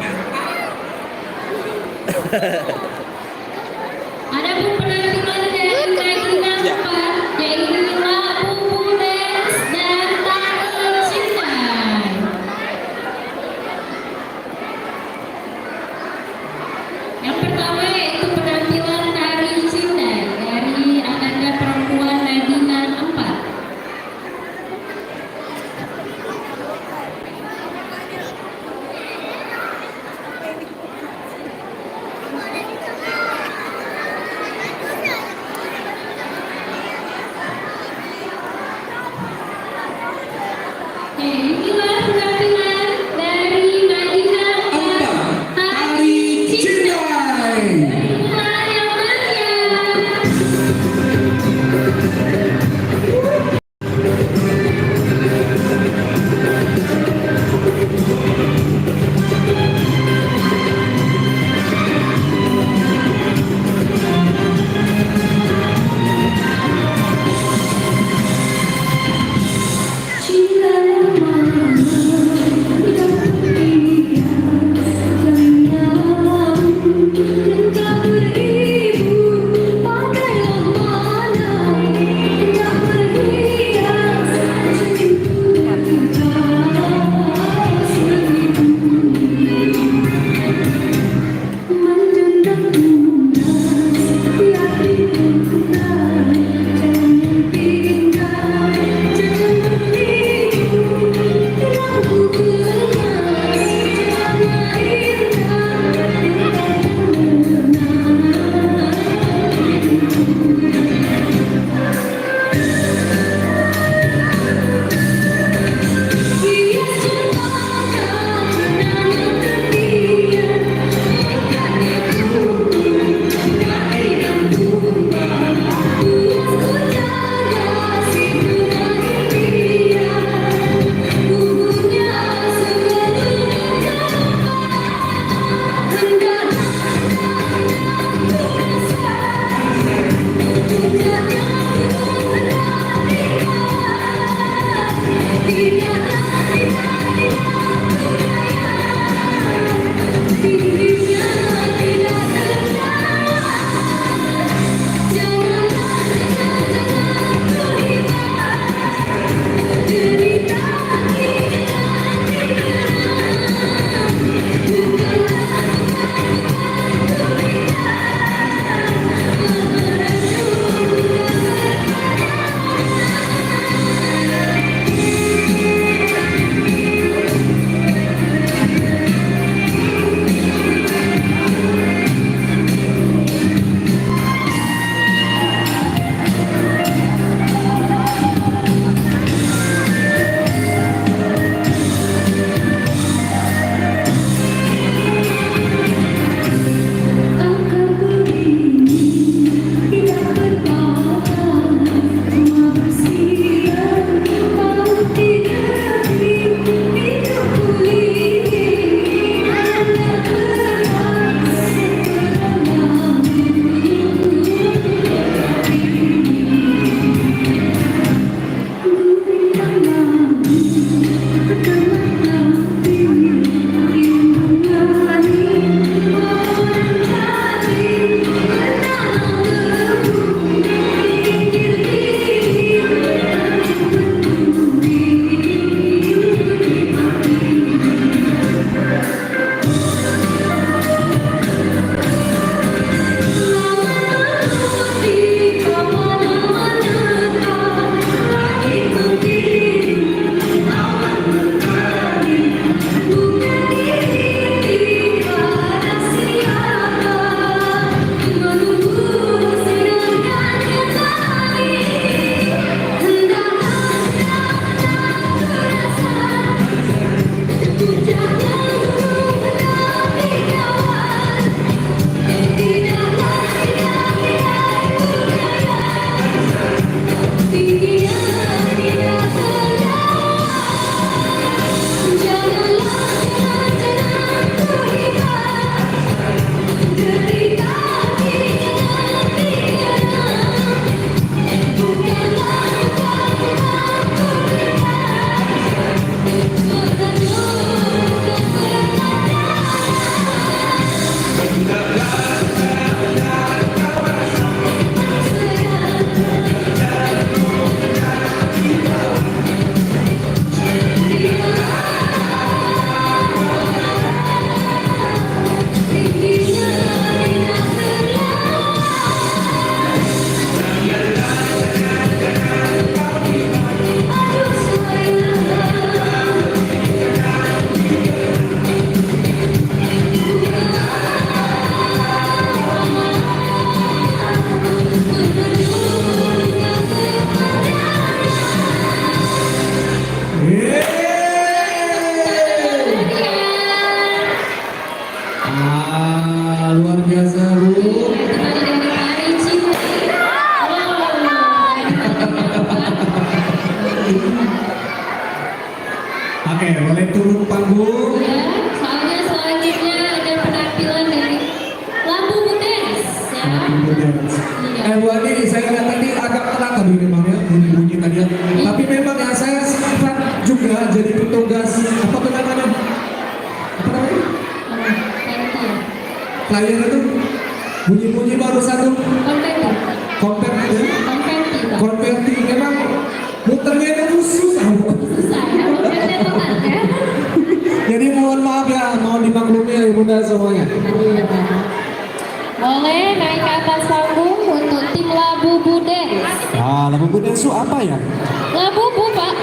Ada pun penampilan dari Madinah 4 yaitu Labu Dance dan Tari Cindai. Yang pertama yaitu penampilan Tari Cindai dari Ananda Perempuan Madinah 4. Wah, luar biasa Bu. Ditemani dari Mari Cipri. Oke, boleh turun panggung. Ya, soalnya selanjutnya ada penampilan dari Labu Budes ya. Iya. Bu Andi, saya lihat tadi agak telat tadi memang ya, bunyi-bunyi tadi ya. Tapi memang ya saya sempat juga jadi petugas apa tuh namanya? Apa namanya? Thank you. Klien itu bunyi-bunyi baru satu Konfeti. konverti ya. Konfeti, Pak. Konverti memang muternya itu susah. Bu. Susah ya, konfeti teman ya. Jadi mohon maaf ya, mohon dimaklumi ya Bunda semuanya. Iya, Pak. Boleh naik ke atas panggung untuk tim Labu Budes. Ah, Labu Budensu apa ya? Labu Bu, Pak.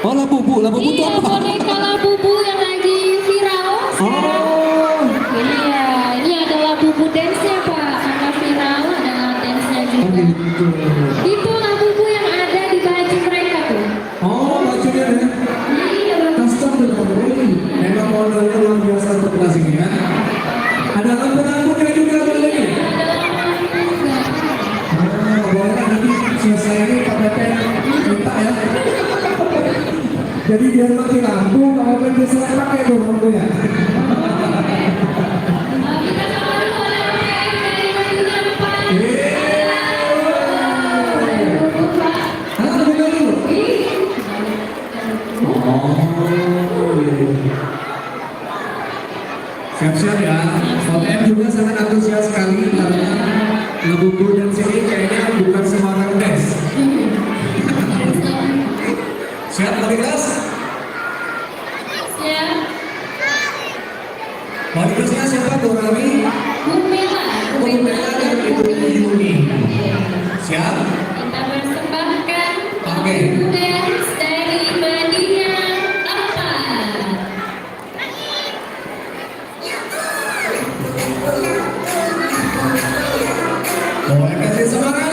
Oh, Labu Bu itu Iya, apa? boneka Labu Bu yang lagi viral sekarang. Oh, Ini ya, ini ada Labu Bu dance-nya, Pak. Karena viral ada dance-nya juga. gitu. Itu Labu Bu yang ada di baju mereka tuh. Oh, bajunya ya. Iya, Pak. Custom tuh teman-teman. Memang modelnya luar biasa untuk kelas ini ya. Ada lampu-lampunya juga ada lagi. Ada lagu juga. Oh, boleh nanti selesai ini Pak Pepe minta ya. Jadi biar mati lampu, kalau pengen bisa pakai tuh lampunya. Kita sama dulu oleh-oleh dari lagunya, Pak. Lagu, Pak. Hah, bener dulu. Oh, siap-siap ya. OM juga sangat antusias sekali karena Labu Bu dan sini kayaknya bukan sembarang dance. Siap, Balik kelas? Ya, Balik kelasnya siapa? Dorami, Bu Mela. Kumela, dan Ibu Yuni. Siap? Kita persembahkan Oke. Labu dance dari Madinah 4. Boleh kasih semangat.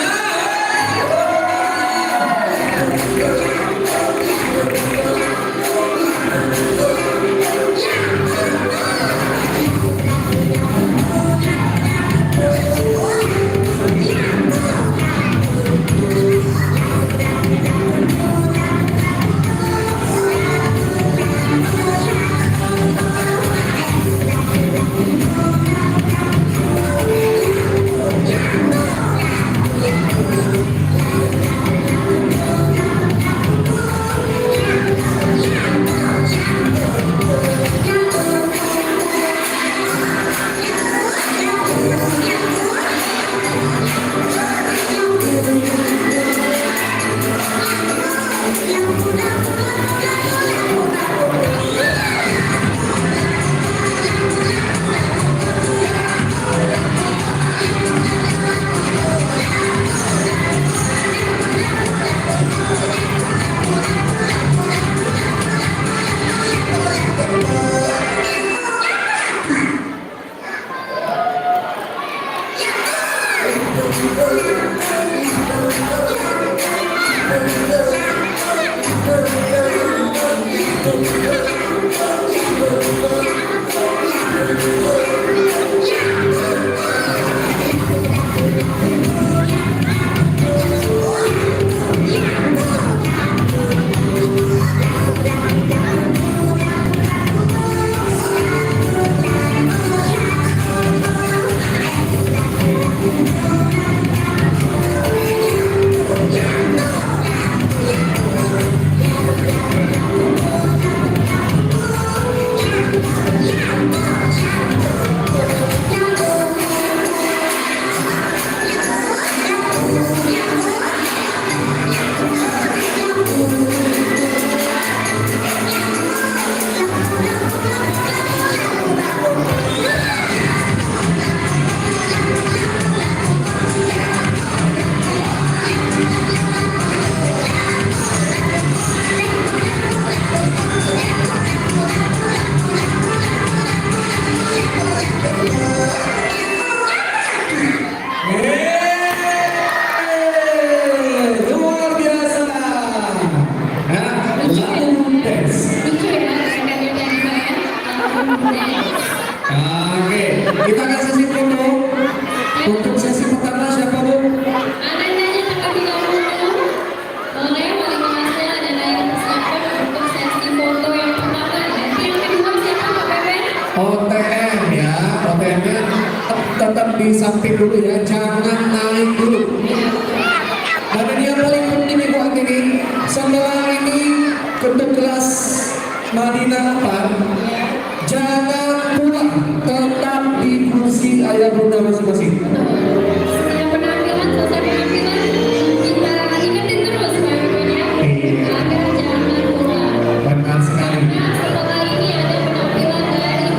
tetap di samping dulu ya, jangan naik dulu. Dan ini yang paling penting Ibu Antini, setelah ini untuk kelas Madinah 4, jangan pulang, tetap di kursi ayah bunda masing-masing. Setiap penampilan, selesai penampilan, kita ingetin terus Pak Ibunya agar jangan pulang. Benar sekali. Nah, setelah ini ada penampilan dari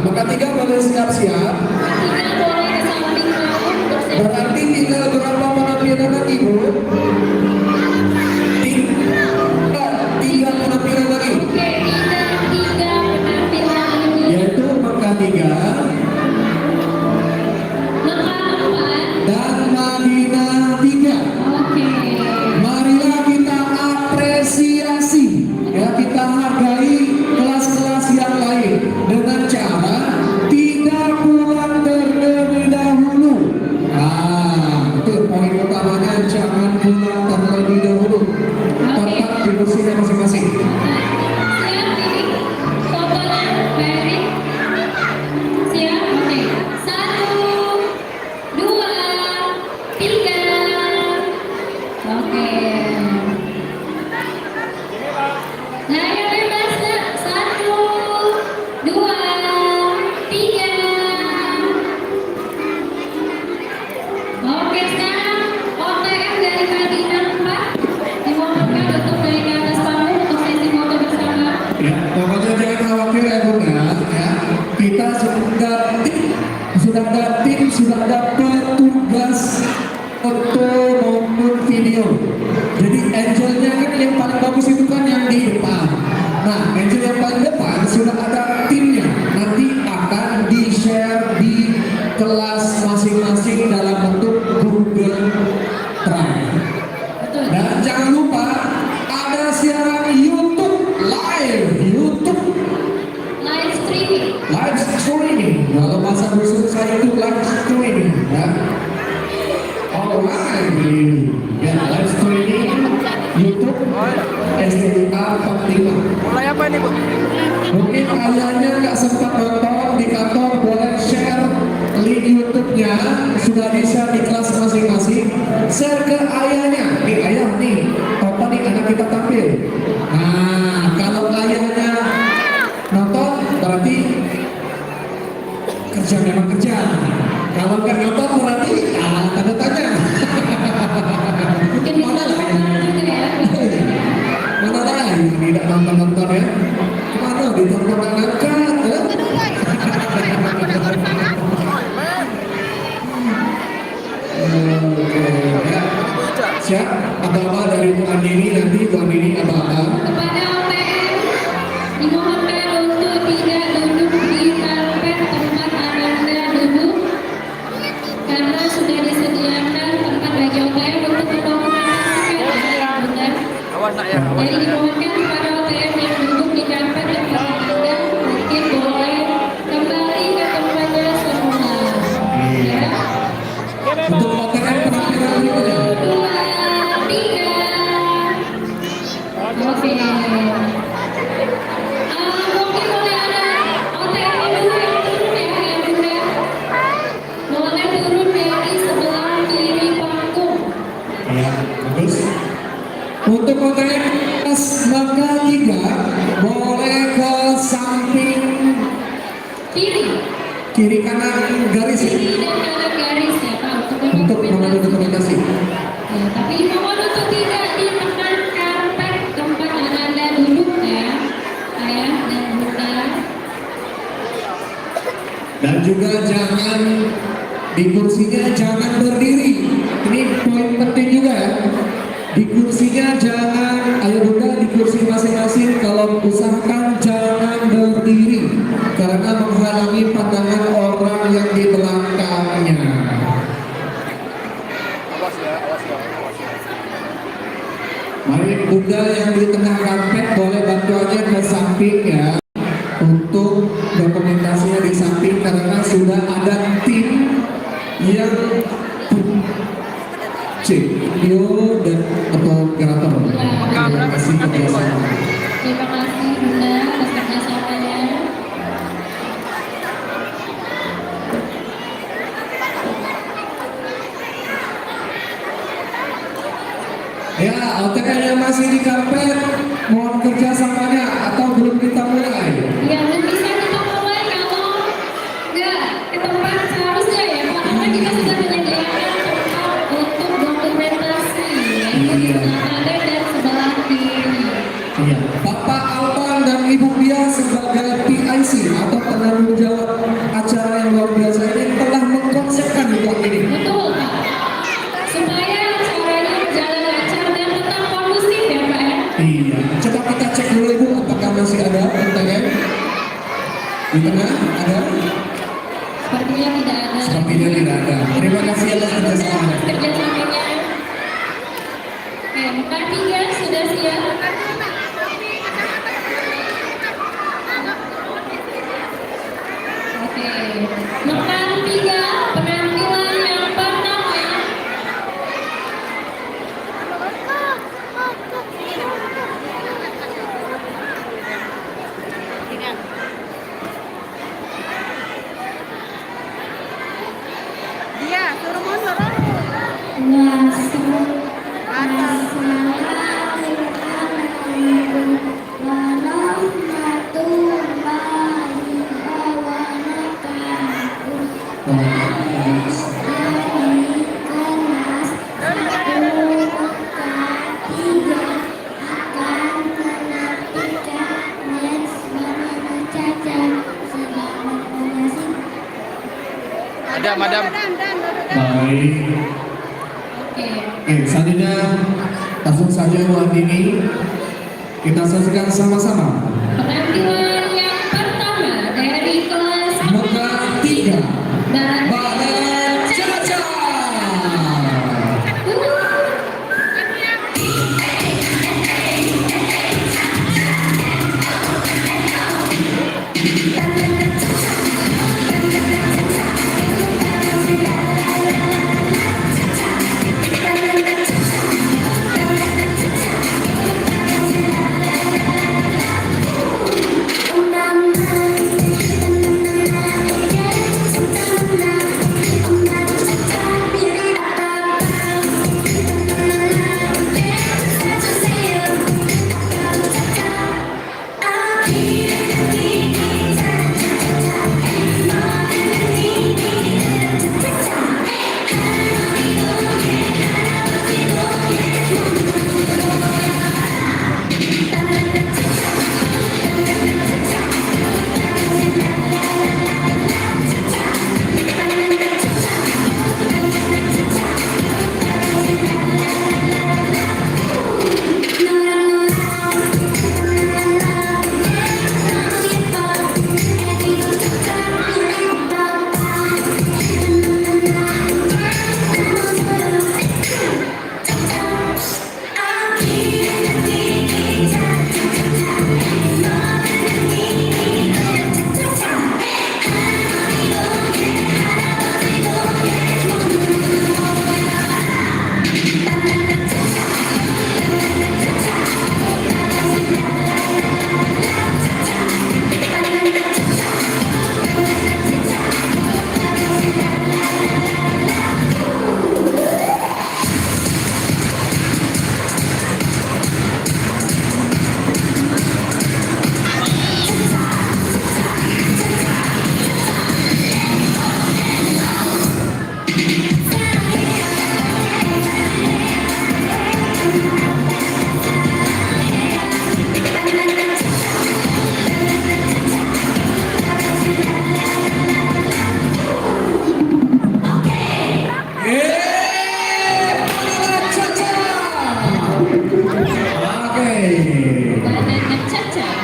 Maka tiga boleh siap-siap. Kita boleh ke samping maupun bersiap. Berarti tinggal berapa penampilan lagi Bu? Tiga penampilan lagi. Oke, kita 3 penampilan ini. Yaitu maka 3 Maka 4. dan Madinah 3. Oke. Marilah kita apresiasi, ya kita hargai kelas-kelas yang lain dengan cara tidak pulang terlebih dahulu. Itu poin utamanya, jangan pulang terlebih dahulu. Tetap di kursinya masing-masing. Siap ini fotonya Mary. Siap, oke. 1, 2, 3. Oke. Nah, yang bebas nak. 1, 2, 3. Oke, sekarang OTM dari Madinah 4 dimohonkan untuk naik ke atas panggung untuk sesi foto bersama. Ya, pokoknya jangan khawatir ya Bunda, ya. Kita sudah ada petugas foto maupun video. Jadi angelnya kan yang paling bagus itu kan yang di depan. Nah, angel yang paling depan sudah ada timnya. Nanti akan di-share di kelas masing-masing dalam bentuk Google Drive. Betul. Dan jangan lupa ada siaran YouTube live, Live streaming. live streaming. Kalau bahasa khusus saya itu live streaming, ya. Online, ya live streaming YouTube SDA 45. Mulai apa ini Bu? Mungkin ayahnya nggak sempat nonton di kantor, boleh share link YouTube-nya, sudah di-share di kelas masing-masing. Share ke ayahnya, nih ayah nih, apa nih anak kita tampil. Nah, kalau ayahnya nonton, berarti kerja memang kerja. Kalau nggak nonton, berarti tanda tanya. Mungkin bisa dikenal juga ya. Mana lagi tidak nonton ya? Kemana ditonton angkat ya? Oke, ya. Siap, abang-abang dari Bu Andini, nanti Bu Andini abang-abang. Kepada OTM dimohonkan untuk tidak duduk di karpet tempat Anda duduk karena sudah disediakan tempat bagi OTM untuk mendokumentasikan ya, benar. Awas nak ya, awas Jadi nak ya. dimohonkan kepada OTM yang duduk di karpet tempat Anda mungkin boleh kembali ke tempatnya semula. Ya. Untuk OTM penampilan berikutnya. 2, 3. Oke. Mungkin boleh ada OTM dulu yang turun ya, Bunda. Boleh turun dari sebelah kiri panggung. Ya, bagus. Untuk OTM kelas maka 3 boleh ke samping kiri kanan garis ya, Kiri dan kanan garis ya Pak untuk mengambil dokumentasi. Ya, tapi mohon untuk tidak ditekan karpet tempat Anda duduk ya, ayah dan bunda. Dan juga jangan di kursinya jangan berdiri. Ini poin penting juga ya. Di kursinya jangan, ayo bunda di kursi masing-masing kalau usahakan jangan berdiri karena menghalangi pandangan orang yang di belakangnya. Awas ya, awas ya, awas ya. Mari bunda yang di tengah karpet boleh bantuannya ke samping ya, untuk dokumentasinya di samping karena sudah ada tim yang cek video dan fotografer. Terima kasih kerjasama. Terima kasih bunda atas kerjasamanya. Ya, OTN yang masih di karpet, mohon kerjasamanya atau belum kita mulai? Ya, belum bisa kita mulai kalau nggak ke tempat seharusnya ya. Karena kita sudah menyediakan tempat untuk dokumentasi yaitu di sebelah kanan dan sebelah kiri. Iya. Bapak Alban dan Ibu Bia sebagai PIC atau penanggung jawab acara yang luar biasa ini telah mengkonsepkan ruang ini. Betul, Pak. Supaya acaranya berjalan lancar dan tetap kondusif ya, Pak ya. Iya. Coba kita cek dulu Ibu, apakah masih ada OTN? Di tengah ada? Sepertinya tidak ada. Sepertinya tidak ada. Terima kasih atas kerjasamanya. Kerjasamanya. Oke, Mekar 3 sudah siap. Oke, Mekar 3 penampilan yang pertama. Dia suruh mundur. Madam. Baik. Oke. Oke, selanjutnya langsung saja Bu Andini kita saksikan sama-sama. Penampilan yang pertama dari kelas Mekar 3 dan Badan Caca. Badan Caca.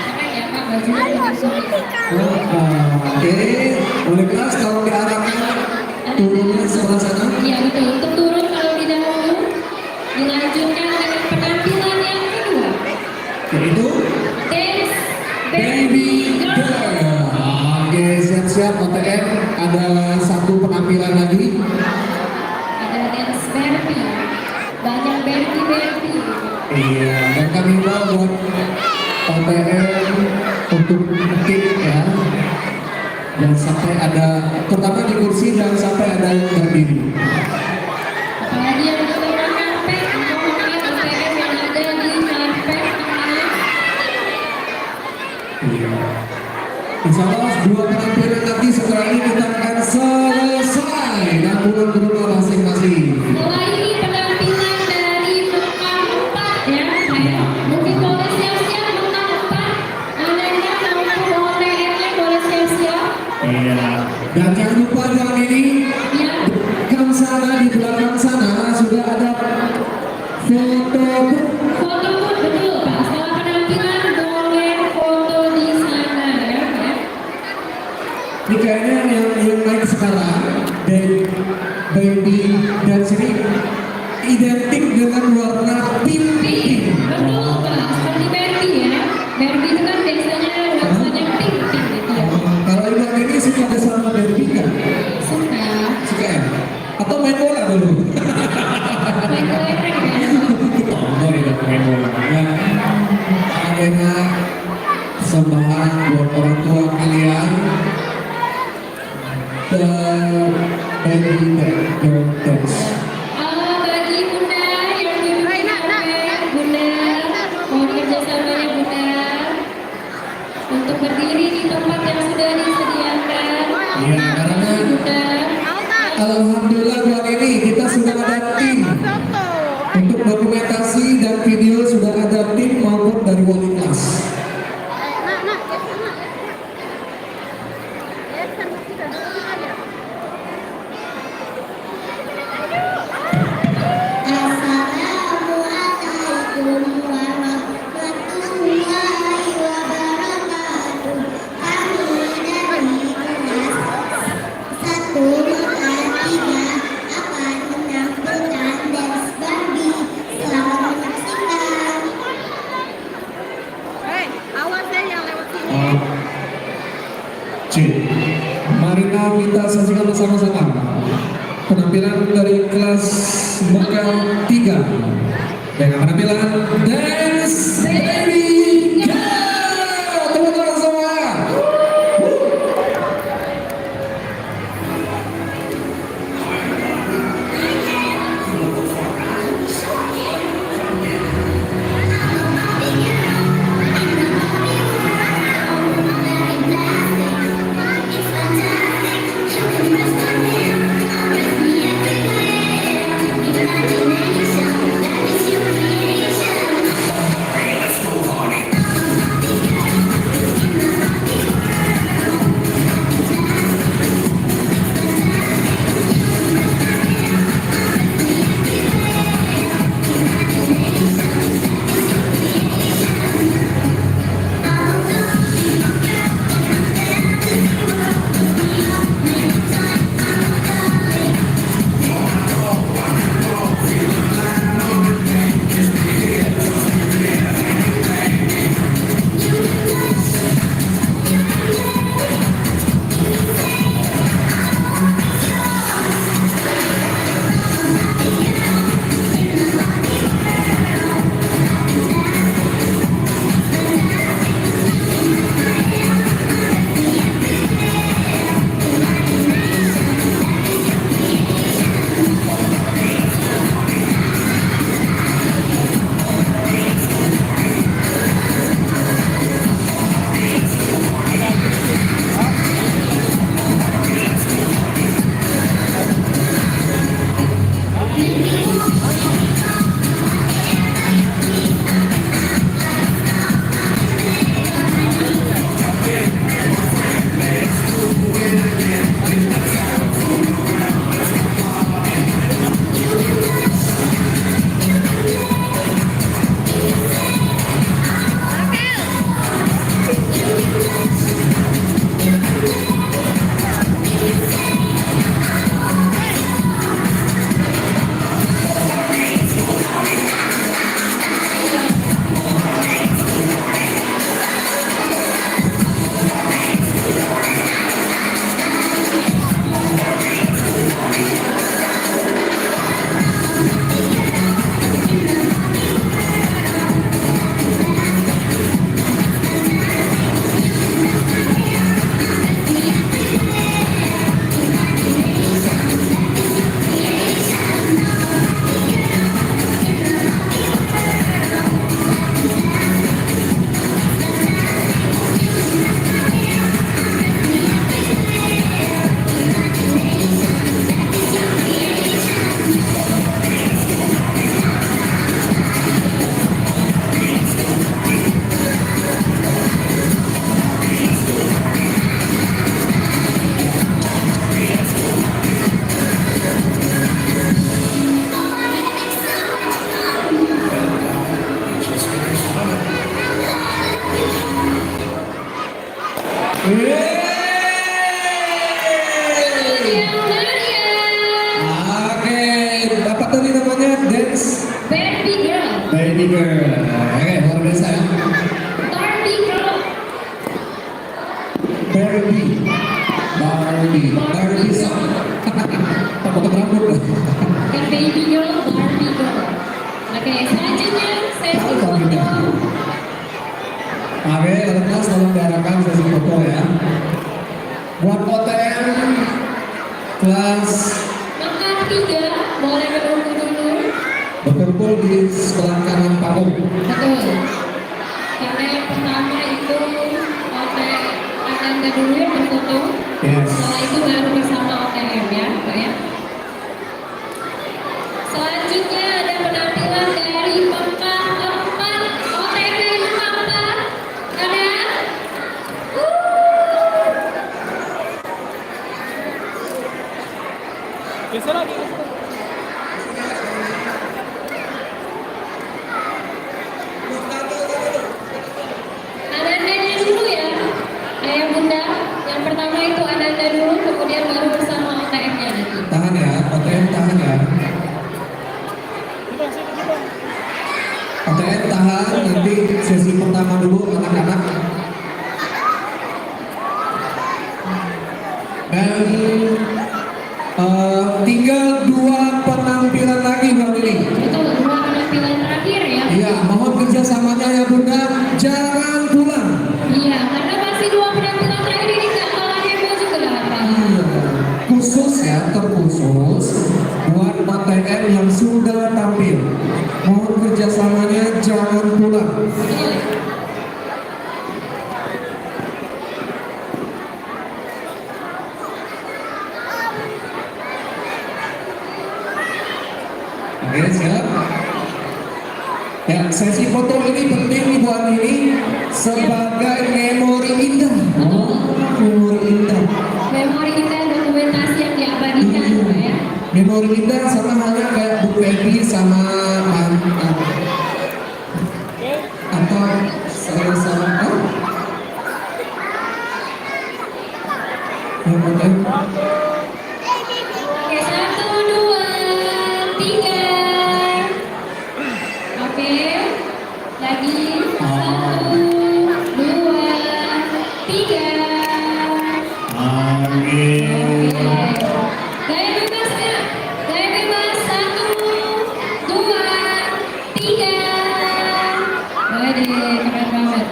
Keren ya Kak, bajunya dengan sulit. Oke, boleh kelas kalau diarahkan turunnya sebelah sana. Iya betul, untuk turun kalau di dahulu dilanjutkan dengan penampilan yang kedua. Yaitu Dance Baby Girl. Oke, siap-siap OTM. Ada satu penampilan lagi. Ada dance Barbie. Banyak Barbie. Iya, dan kami mau buat OTM untuk tim ya. Dan sampai ada, pertama di kursi dan sampai ada yang berdiri. Apalagi yang di tengah karpet, mohon maaf OTM Insya Allah dua penampilan nanti setelah ini kita akan selesai dan pulang ke rumah masing-masing. Setelah ini penampilan dari Mekah 4 ya. Mungkin boleh siap-siap Mekah 4. Anaknya maupun OTR-nya boleh siap-siap. Iya. Dan jangan lupa jangan ini Ya. kan sana di belakang sana sudah ada foto. Foto pun betul Pak. Setelah penampilan boleh foto di sana ya. Ini kayaknya yang naik sekarang dan baby dan sini identik dengan warna pink. Betul Pak. Seperti Barbie ya. Barbie itu kan biasanya warnanya pink-pink gitu ya. Kalau Ibu ini suka bersama Barbie kan? Suka. Suka ya? Atau main bola dulu? Main kelereng ya. Oh iya, main bola. Ya, arena persembahan buat orang tua kalian. Dan baby dance. Bagi Bunda yang duduk di karpet, Bunda mohon kerjasamanya Bunda untuk berdiri di tempat yang sudah disediakan. Iya, karena Bunda, alhamdulillah buat ini kita sudah ada tim untuk dokumentasi dan video, sudah ada tim maupun dari wali kelas. Assalamualaikum warahmatullahi wabarakatuh. Kami dari kelas 1 Mekah 3 akan menampilkan dance Barbie. Selamat menyaksikan. Awas deh yang lewat sini. Cik, marilah kita saksikan bersama-sama penampilan dari kelas Mekah 3 dengan penampilan Dance Baby Go! Teman-teman semua. Imagination, that is your creation. baby girl. Oke, luar biasa ya. Barbie girl. Barbie song. Tak potong rambut lah. Bukan baby girl, Barbie girl. Oke, selanjutnya sesi Tahu foto. Barbie girl. Oke, lepas tolong diarahkan sesi foto ya. Buat OTM kelas Maka 3 boleh berkumpul dulu. berkumpul di sebelah kanan panggung. Betul. Karena yang pertama itu Anda dulu yang berfoto. Yes. Setelah itu baru bersama OTM ya, Pak ya. Selanjutnya ada penampilan dari Pemkap 4 OTM 4. Ada Geser lagi. Ananda dulu ya, ayah bunda. Yang pertama itu Ananda dulu, kemudian baru bersama OTM-nya nanti. Tahan ya, OTM tahan ya. OTM tahan, nanti sesi pertama dulu anak-anak. Dan tinggal 2 penampilan lagi Bang Lili. Itu dua penampilan terakhir ya. Iya, mohon kerjasamanya ya Bunda, jangan pulang. Iya, karena masih dua penampilan terakhir ini nggak kalah heboh juga Pak. Khusus ya, terkhusus buat OTM yang sudah tampil. Mohon kerjasamanya jangan pulang. Betul. Oke, siap. Ya, sesi foto ini penting nih buat ini sebagai memori indah. Oh, memori indah. Memori kita dokumentasi yang diabadikan Pak ya. Memori indah sama halnya kayak Bu Pepi sama atau sama yang penting Oke, 1, 2, 3. Oke, lagi 1, 2, 3. Oke. Gaya bebas ya, gaya bebas 1, 2, 3. Waduh, keren banget.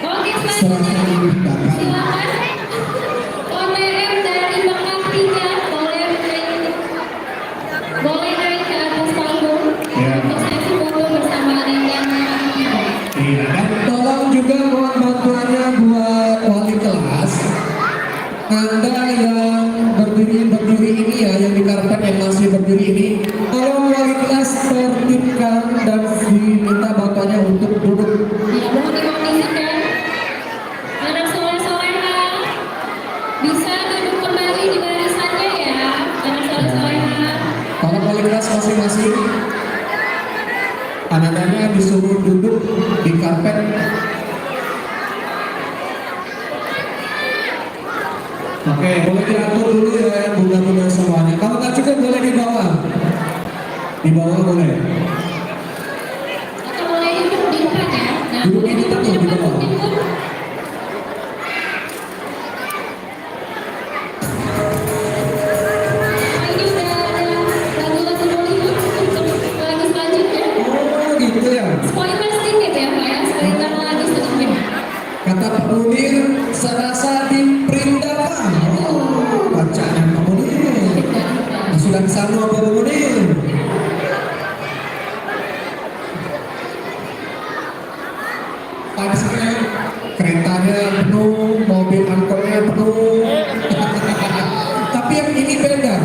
Oke, selanjutnya silakan. OTM dari Mekah 3 boleh naik ke atas panggung untuk sesi foto bersama dengan Mekah 3. Iya, dan tolong juga mohon bantuannya buat wali kelas. Anda yang berdiri ini ya, yang di karpet yang masih berdiri ini, tolong wali kelas tertibkan dan diminta bantuannya untuk duduk. Ya, mohon dikondisikan. Anak soleh-soleha bisa duduk kembali di barisannya ya. Anak soleh-soleha. Tolong wali kelas masing-masing, anak-anaknya disuruh duduk di karpet. Oke, boleh diatur dulu ya bunda-bunda semuanya. Kalau nggak cukup boleh di bawah. Di bawah boleh. Atau boleh duduk di depan ya. Nah, Duduk boleh di depan, duduk di di depan bawah. mungkin Bu. Ini udah ada lagu-lagu Bollywood untuk lagu selanjutnya. Oh gitu ya. Spoiler sedikit ya Pak ya, spoiler lagu sedikit. Kata Pak Munir, serasa diperindakan. Oh, bacaan Pak Munir. Sudah kesana Pak Munir. Pastinya keretanya penuh, mobil angkotnya penuh. Tapi yang ini beda,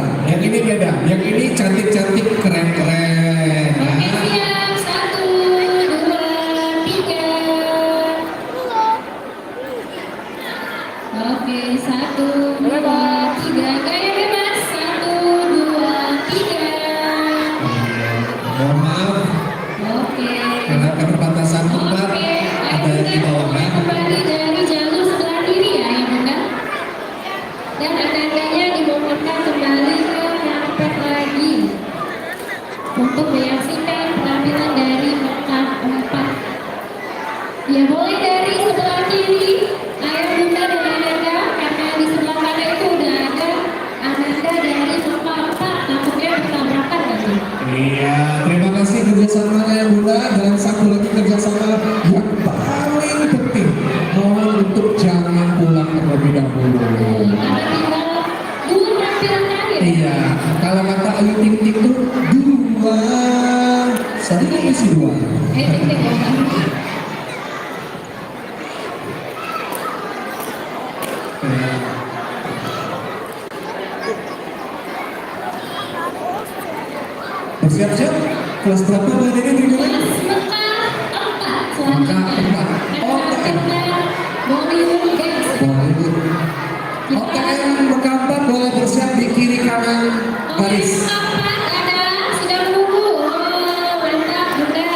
yang ini cantik-cantik, keren-keren. Oke siap, 1, 2, 3. Oke, 1, 2, 3. Gaya bebas, 1, 2, 3. Mohon maaf, Oke. karena keterbatasan tempat Oke, ada yang di bawah ya. kembali dari jalur sebelah kiri ya, ya Bunda. Dan anak-anaknya dimohonkan kembali ke karpet lagi untuk menyaksikan penampilan dari Mekah 4. kalau kata Ayu Ting Ting itu dua, satunya isi dua. Ting Ting ya. Bersiap-siap, kelas berapa Mbak Deni juga? Kelas Mekah 4 selanjutnya. Mekah 4. Oh, Mekah Bollywood Games. Bollywood. OTM Mekah 4 boleh bersiap di kiri kanan garis. Ada sudah menunggu. Oh, mantap Bunda.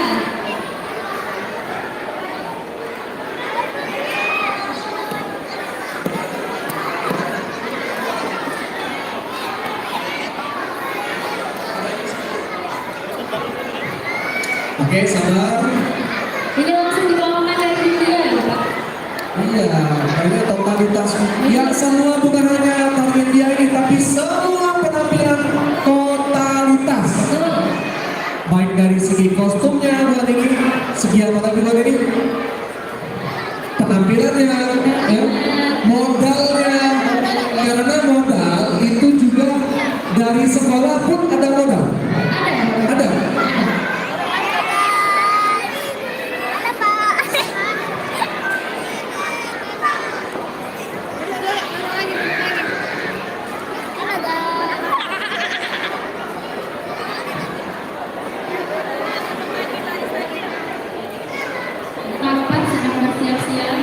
Oke, sabar. Ini langsung dibawakan dari India ya Pak? Iya, ini totalitas. Ya semua bukan hanya tarian dia ini, tapi semua penampilan totalitas. Betul. Baik dari segi kostumnya buat ini, segi apa tadi buat ini? Penampilannya, ya, modalnya. Karena modal itu juga dari sekolah pun ada modal. Ada. Kapan sedang bersiap-siap?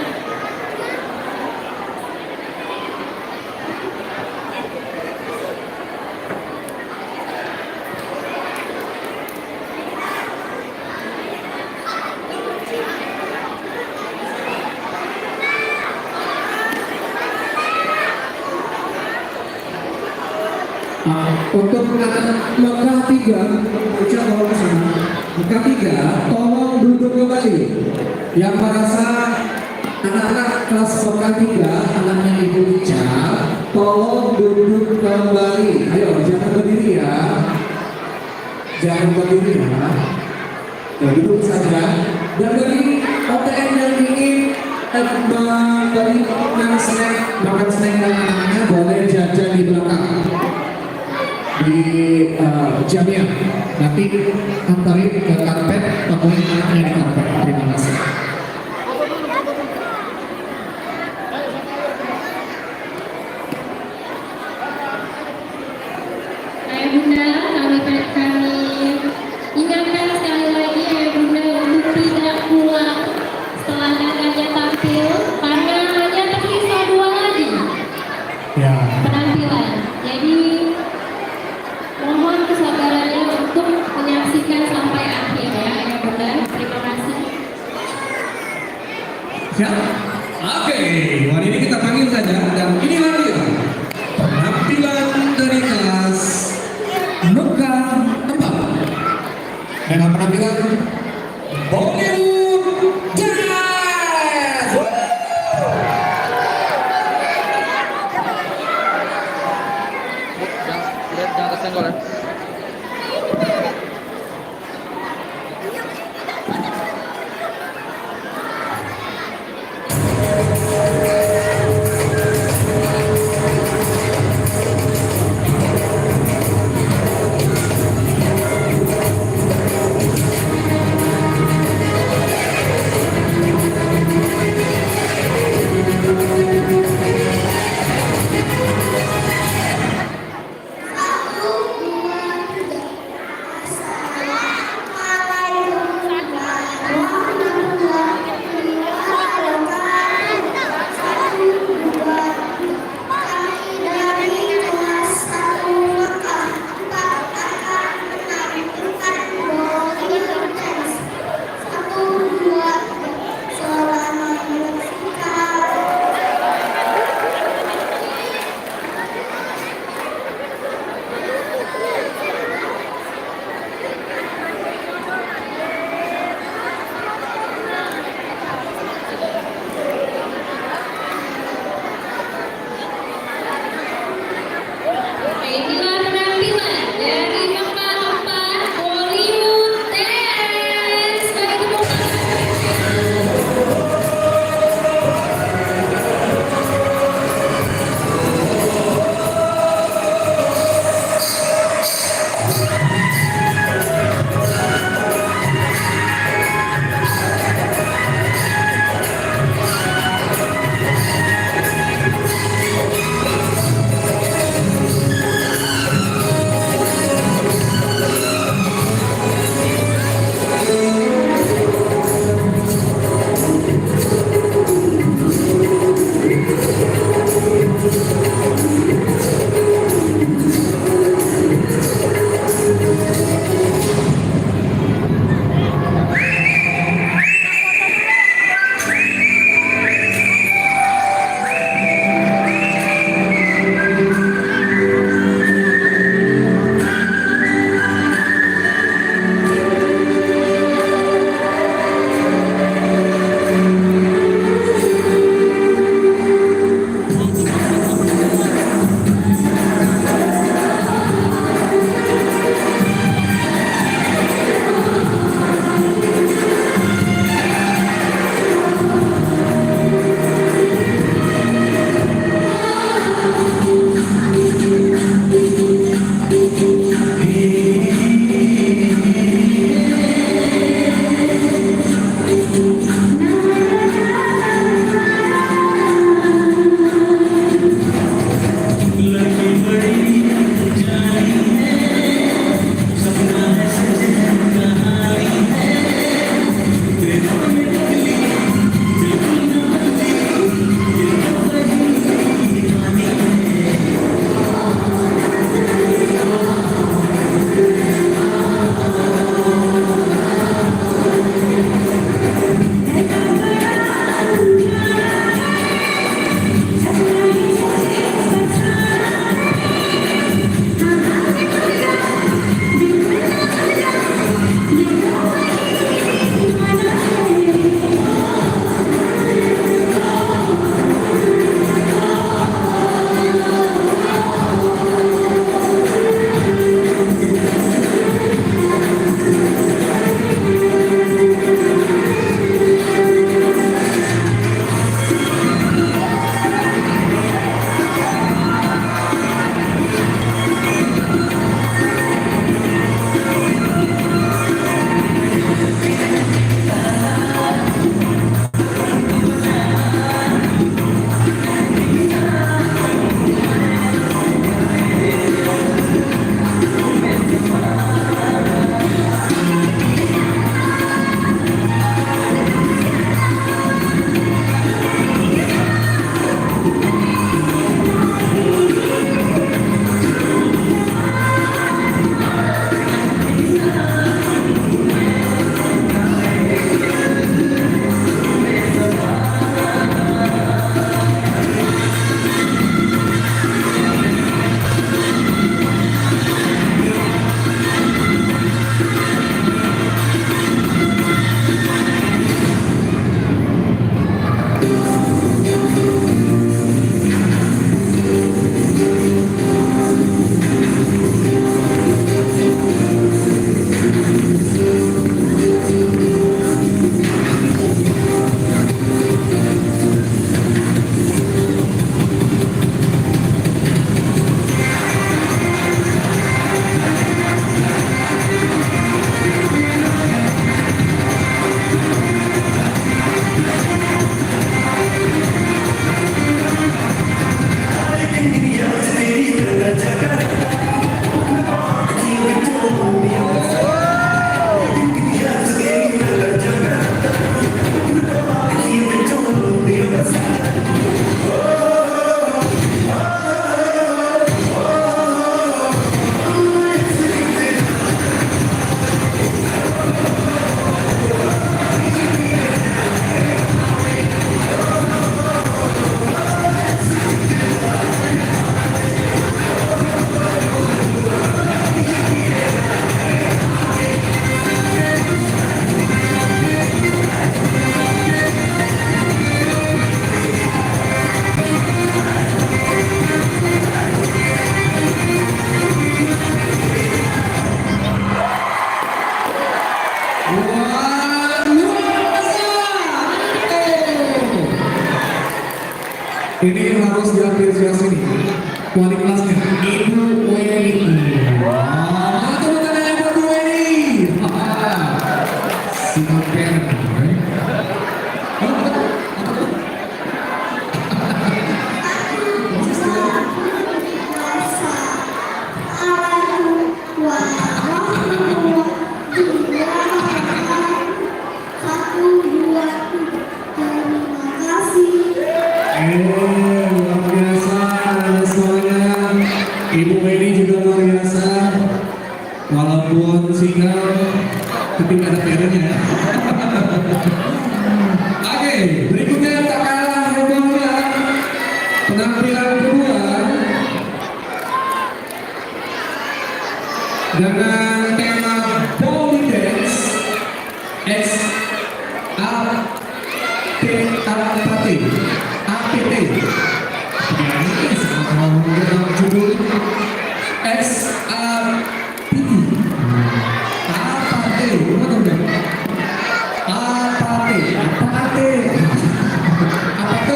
Untuk anak Mekah 3, ucap bawa ke sana. Mekah 3, tolong duduk kembali. Yang merasa anak-anak kelas Mekah 3, anaknya Ibu Ica, tolong duduk kembali. Ayo, jangan berdiri ya. Jangan berdiri ya. Ya, duduk saja. Dan bagi OTM yang ingin membeli makan snack dan anak-anaknya boleh jajan di belakang. Di jamnya nanti antarin ke karpet, temuin anaknya di karpet. Terima kasih. Bunda, kami ingatkan sekali lagi ya Bunda untuk tidak pulang setelah kakaknya tampil karena hanya tersisa 2 lagi Ya. penampilan. Jadi mohon kesabarannya untuk menyaksikan sampai akhir ya Bunda. Terima kasih. Siap? Oke, hari ini kita panggil saja dan inilah dia penampilan dari kelas Mekah 4 dengan penampilan Bollywood Jazz. Jangan kesenggol ya. Satu, dua, hampir sebelah sini. Wali kelasnya Ibu Weni. Wah, tepuk tangannya buat Bu Weni. Si Ampere. Luar biasa semuanya. Ibu Weni juga luar biasa. Walaupun single, tapi nggak ada perannya. Oke, berikutnya tak kalah hebohnya penampilan kedua dengan tema Body Dance X A P APT. Ya, ini sama judul X A P T. APT, gimana udah? APT, APT, APT.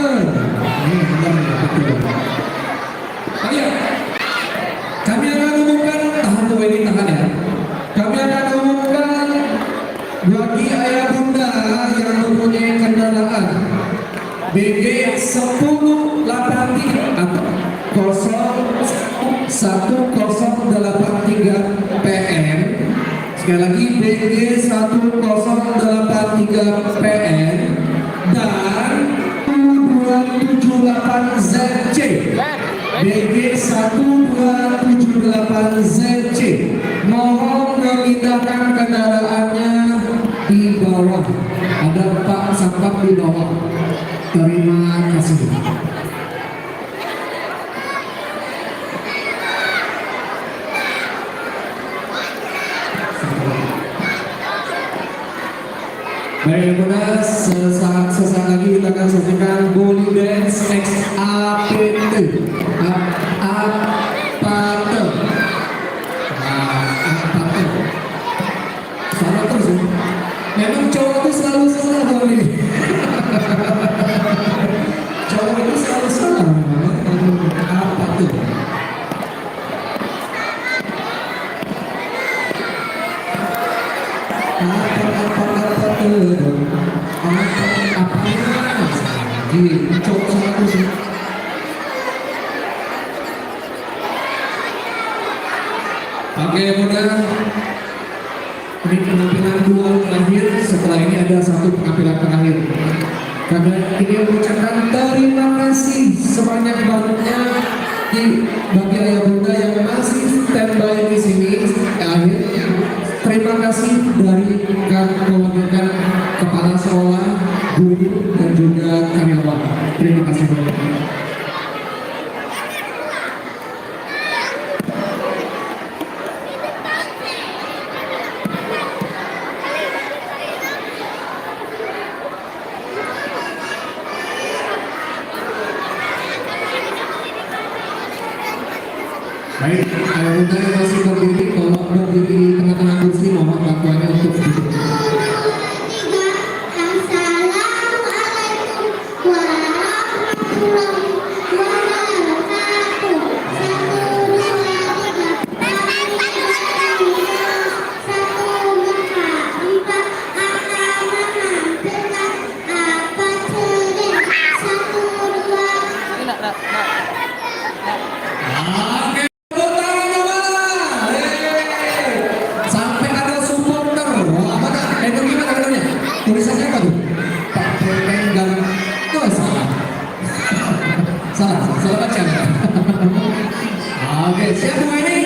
Ini benar APT. Oke, kami akan umumkan, tahan tuh ini tahan ya. Kami akan umumkan bagi ayah bunda yang mempunyai kendaraan BG 1083 atau 0183 PM. Sekali lagi BG 1083 PM dan 1278 ZC. BG 1278 ZC. Mohon memindahkan kendaraannya di bawah. Ada Pak Satpam di bawah. Terima kasih. Baik, benar. Sesaat lagi kita akan saksikan Body Dance X APT. APT. Salah terus ya. Memang cowok itu selalu salah kalau ini. Cowok itu selalu salah. Apa tuh? Cowok salah terus ya. Oke, mudah. Ini penampilan dua terakhir. Setelah ini ada satu penampilan terakhir. Karena ini mengucapkan terima kasih sebanyak-banyaknya bagi ayah bunda yang masih standby di sini. Akhir terima kasih dari kewajiban kepala sekolah, guru dan juga karyawan. Terima kasih banyak. Baik, ayah bunda yang masih berdiri, tolong berdiri di tengah-tengah kursi, mohon bantuannya untuk duduk. Assalamualaikum warahmatullahi wabarakatuh. Sampai ada supporter. Apa kak? Itu gimana katanya? Tulisannya apa tuh? Pak Penggang. Oh, salah. Salah baca. Oke, siap Bu ini.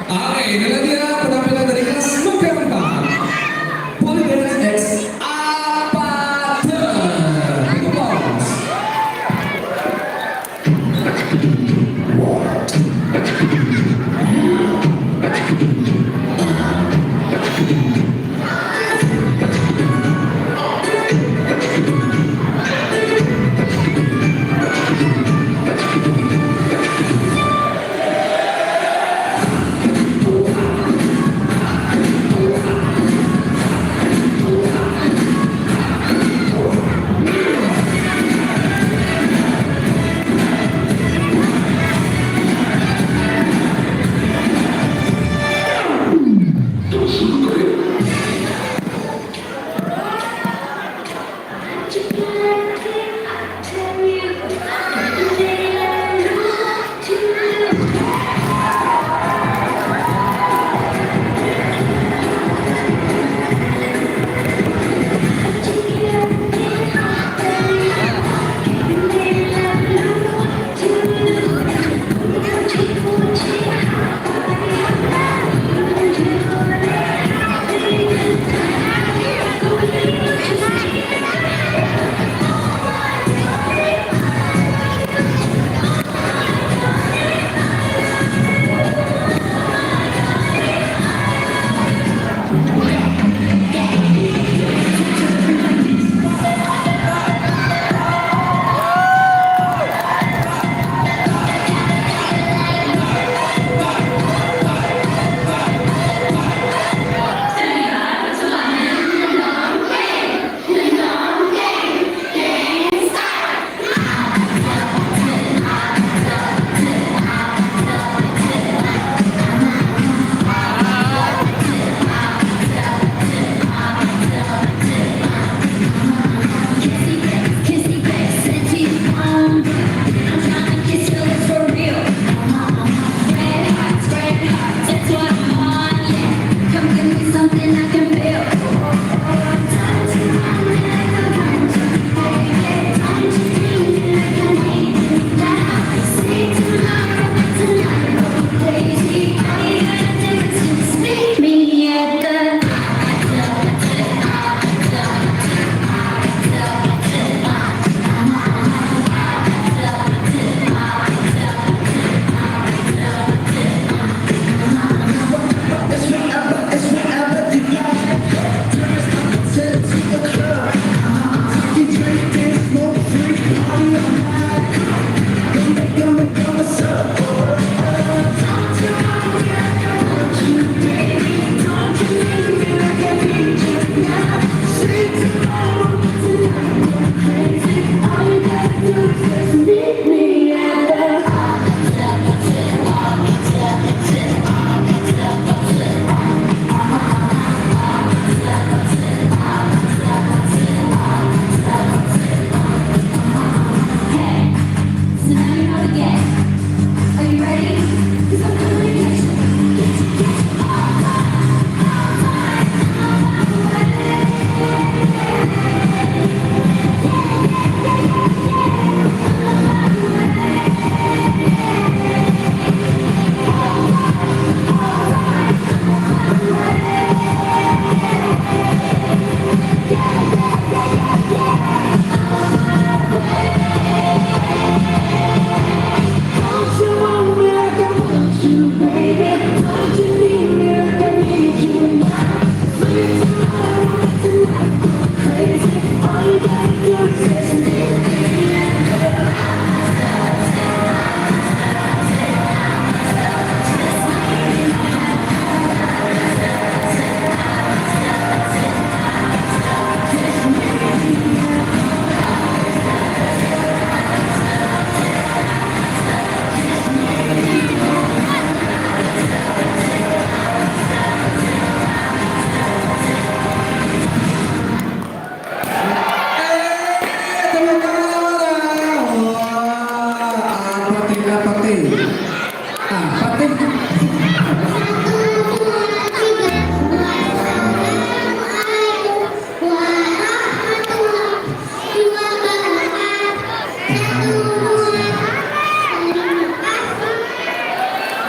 Oke, inilah dia penampilan dari kelas Muka 4. Body Dance X APT. Applause.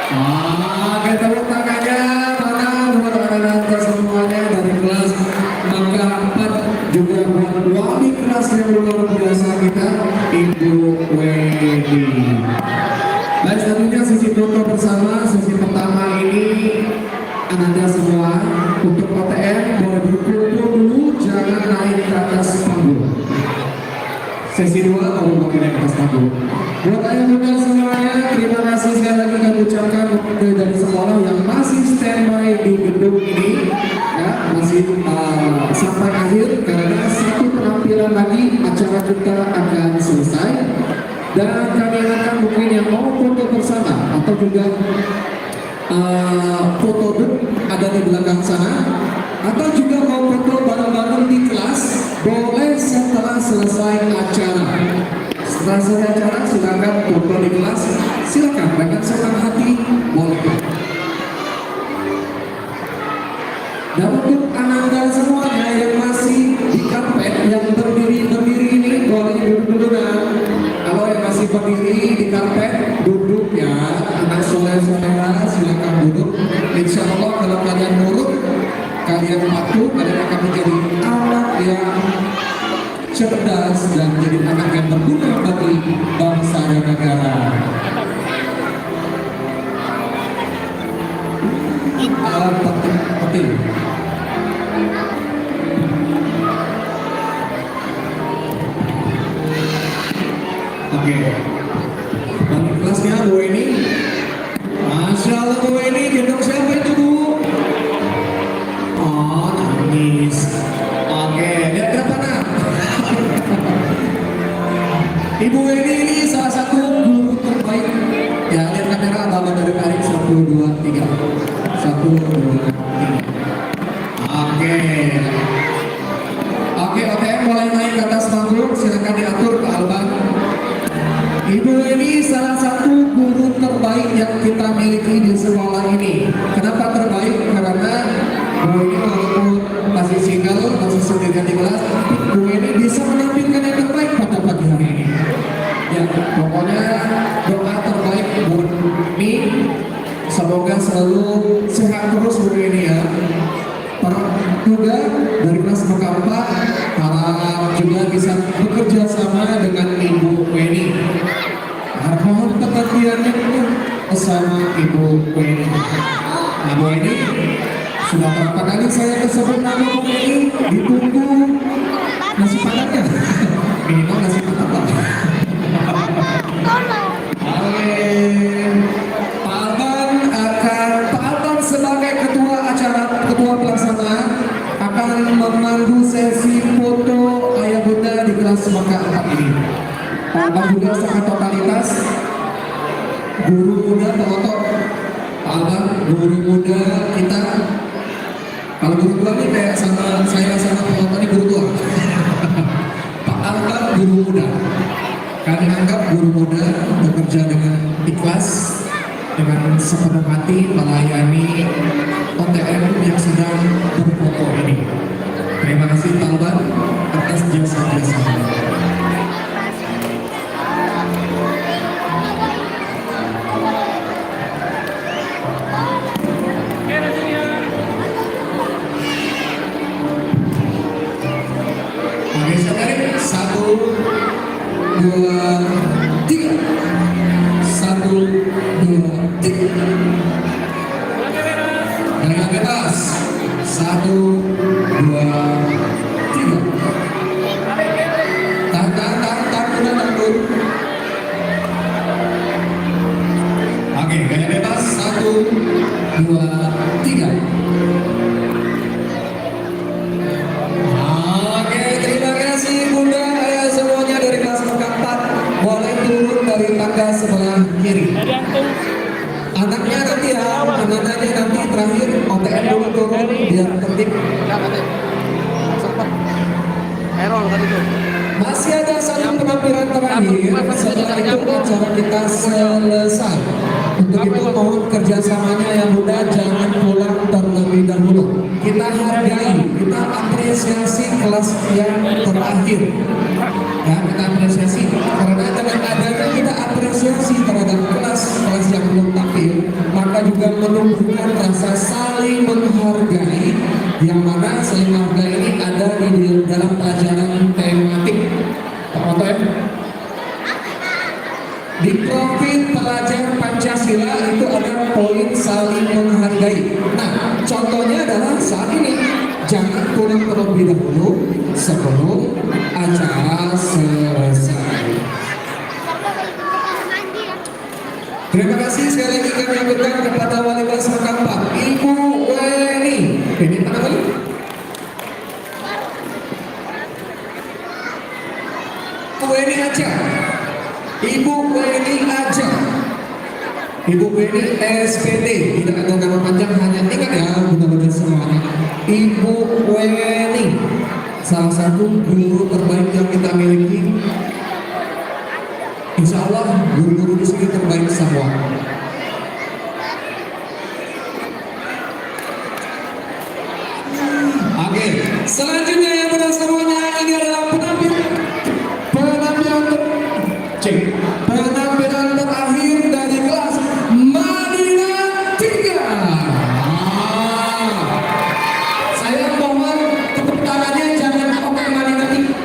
Oke, tepuk tangannya mana buat anak-anak semuanya dari kelas Mangga 4, juga buat wali kelas yang luar biasa kita, Ibu Wedi. Baik, selanjutnya sesi foto bersama. Sesi pertama ini Anda semua untuk OTM boleh berkumpul dulu, jangan naik ke atas panggung. Sesi 2 baru naik ke atas panggung. Buat ayah bunda semuanya, terima kasih sekali lagi kami ucapkan dari sekolah yang masih standby di gedung ini, ya, masih sampai akhir karena satu penampilan lagi acara kita akan selesai. Dan kami akan mungkin yang mau foto bersama atau juga foto booth ada di belakang sana, atau juga mau foto bareng-bareng di kelas, boleh setelah selesai acara. Setelah selesai acara silakan foto di kelas, silakan dengan senang hati boleh. Dan untuk Ananda semuanya yang masih di karpet yang berdiri ini boleh duduk dulu. Kalau yang masih berdiri di karpet duduk ya, anak soleh-soleha silakan duduk. Insya Allah kalau kalian nurut, kalian patuh, kalian akan menjadi anak yang cerdas dan menjadi anak yang berguna bagi bangsa dan negara. Penting. Oke, balik kelasnya Bu ini. Masya Allah Bu ini, gendong siapa itu Bu? Oh, nangis. Oke, lihat ke depan nak. Ibu ini salah satu guru terbaik. Ya, lihat kamera abang dari tarik 1, 2, 3. 1, 2, 3. Oke, OTM mulai naik ke atas panggung, silakan diatur ke Alban. Ibu ini salah satu guru terbaik yang kita miliki di sekolah ini. Kenapa terbaik? Karena Bu ini walaupun masih single, masih sendirian di kelas, Bu ini bisa menampilkan yang terbaik pada pagi hari ini. Ya, pokoknya doa terbaik buat ini. Semoga selalu sehat terus Bu ini ya. Para juga dari kelas Mangga 4 harap juga bisa bekerja sama dengan Ibu Weni. Mohon perhatiannya bersama Ibu Weni. Ibu Weni sudah berapa kali saya tersebut nama Bu Weni, ditunggu nasi padangnya. Minimal nasi padang. Pak Alban sebagai ketua acara, ketua pelaksana akan memandu sesi foto ayah bunda di kelas Mangga 4 ini. Pak Alban juga sangat totalitas, guru muda pelotok. Pak Alban guru muda kita. Kalau guru tua ini kayak sama saya sama pelotok ini guru tua. Pak Alban guru muda. Kami anggap guru muda bekerja dengan ikhlas, dengan sepenuh hati melayani OTM yang sedang berfoto ini. Terima kasih Pak Alban atas jasa-jasanya. Oke, sekarang 1, 2, 3. 1, 2, 3. Gerakan bebas. 1, 2, 3. Tahan dulu. Oke, gaya bebas. 1, 2, 3. Oke, terima kasih Bunda, ayah semuanya dari kelas Mangga 4. Boleh turun dari tangga sebelah kiri. Anaknya nanti ya, anaknya nanti terakhir OTM dulu turun biar tertib. Error tadi tuh. Masih ada satu penampilan terakhir, setelah itu acara kita selesai. Untuk itu mohon kerjasamanya yang Bunda jangan pulang terlebih dahulu. Kita hargai, kita apresiasi kelas yang terakhir. Ya, kita apresiasi karena dengan adanya kita apresiasi terhadap kelas yang belum tampil. maka juga menumbuhkan rasa saling menghargai, yang mana saling menghargai ini ada di dalam pelajaran tematik. Apa ya? Di profil pelajar Pancasila itu ada poin saling menghargai. Nah, contohnya adalah saat ini, jangan pulang terlebih dahulu sebelum acara selesai. Terima kasih sekali lagi kami aturkan kepada Wali Kelas Makampang, Ibu Weni. Ini mana kali? Weni aja. Ibu Weni aja. Ibu Weni SPD, tidak ada nama panjang, hanya ingat ya benar-benar semuanya. Ibu Weni, salah satu guru terbaik yang kita miliki. Insya Allah guru-guru di sini terbaik semua. Oke, selanjutnya yang benar semuanya ini adalah penampilan terakhir dari kelas Madinah 3. Saya mohon tepuk tangannya jangan pakai Madinah 3.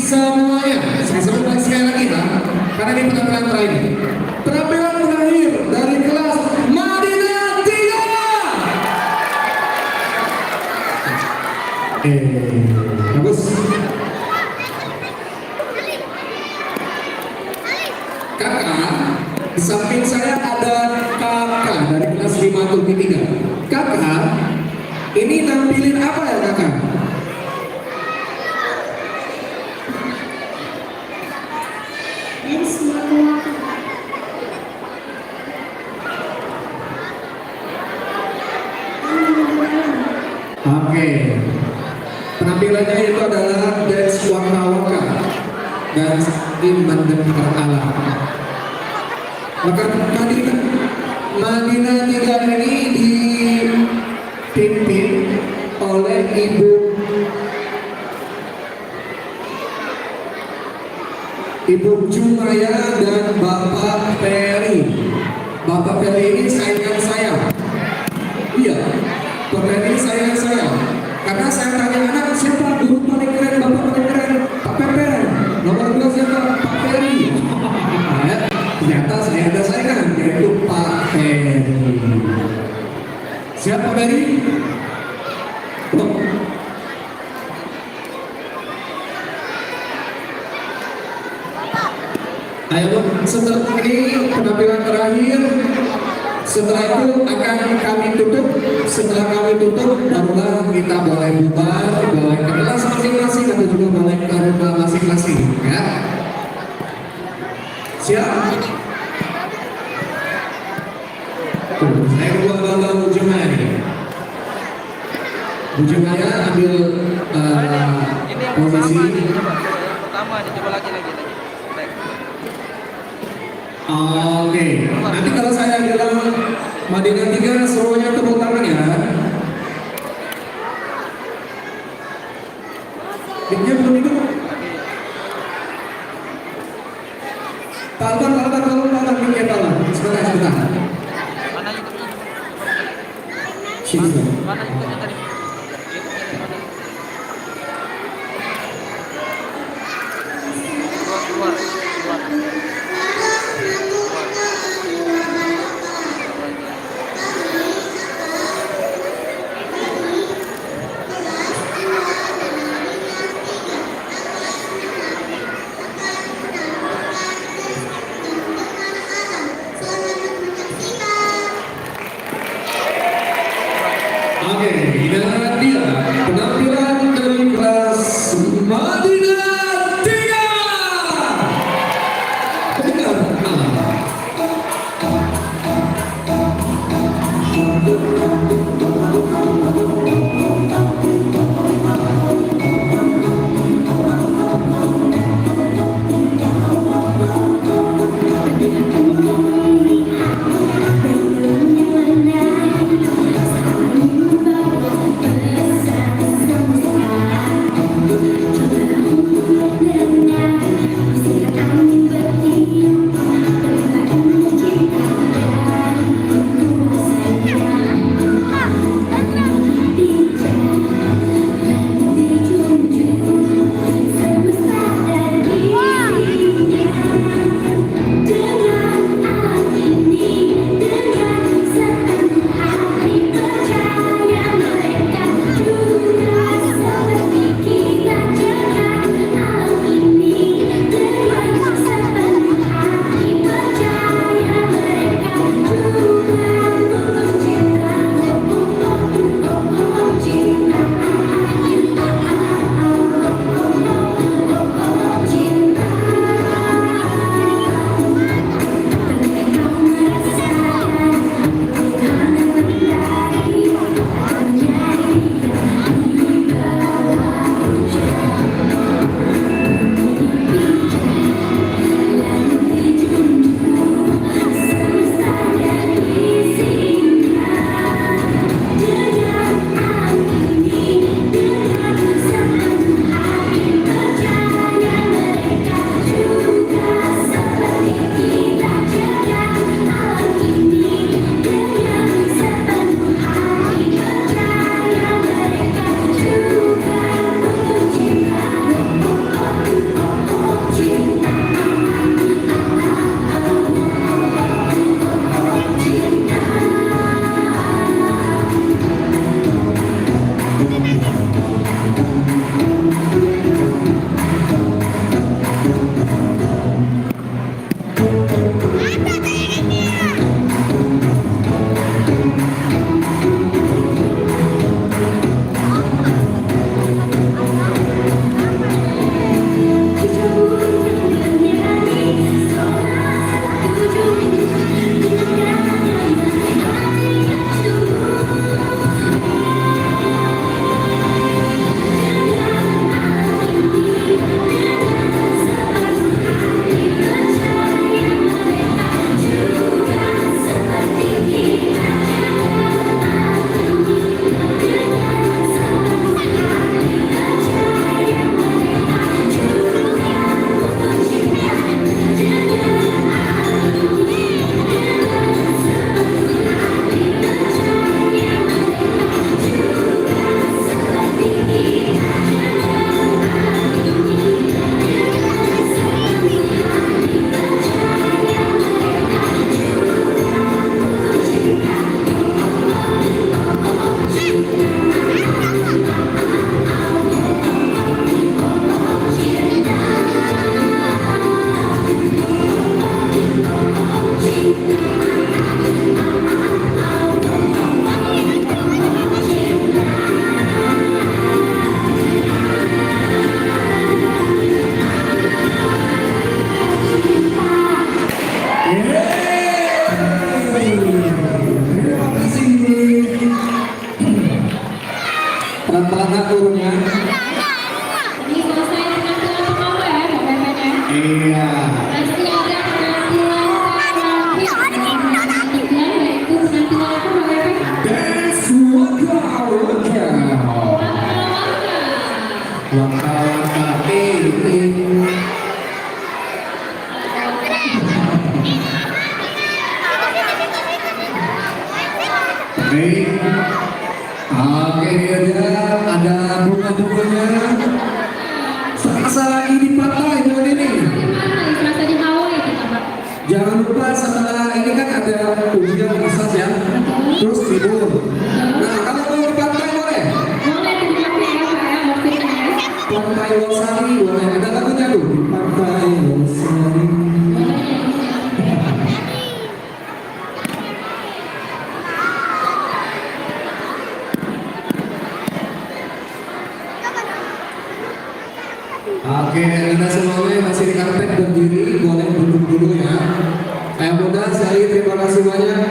Semuanya, saya sebutkan sekali lagi ya, karena ini penampilan terakhir. Penampilan terakhir dari kelas Madinah 3. Bagus. Kakak, di samping saya ada kakak dari kelas 5 Turki 3. Kakak, ini nampilin apa ya kakak? Oke, penampilannya itu adalah dance waka-waka dan mendekar alam. Maka Madinah 3 ini dipimpin oleh Ibu Jumaya dan Bapak Peri. Bapak Peri ini saingan saya. Iya, Bapak Peri ini saingan saya. Karena saya tanya anak, siapa guru paling keren, bapak paling keren? Pak Peper. Nomor 2 siapa? Pak Peri. Ternyata saya ada saingan, yaitu Pak Peri. Siapa Peri? Oh. Ayo, setelah ini penampilan terakhir. Setelah itu akan kami tutup. Setelah kami tutup, barulah kita boleh bubar, boleh ke kelas masing-masing atau juga boleh ke rumah masing-masing, ya. Siap? Tuh, saya buat gambar Bu Jumaya nih. Bu Jumaya ambil Ini yang posisi. pertama, coba lagi. Baik. Oke, nanti kalau saya bilang Madinah 3 semuanya tepuk tangan ya. Dia belum hidup. Tolong, mikir tolong. Sebentar. Mana itu? Sini. Mana itu tadi? Keluar. Oke, inilah dia penampilan dari kelas Madinah 3. Dengar. Baik. Oke, ini dia ada bunga-bunganya. Serasa ini pantai buat ini. Serasa di Hawaii kita, Pak. Jangan lupa setelah ini kan ada ujian asas ya. Terus tidur. Nah, kalau mau ke pantai boleh. Boleh dipakai ya, Pak, ya, outfitnya. Pantai Losari boleh. Ada lagunya tuh. Pantai Losari. Oke, Anda semuanya masih di karpet berdiri, boleh duduk dulu ya. Ayo muda, saya terima kasih banyak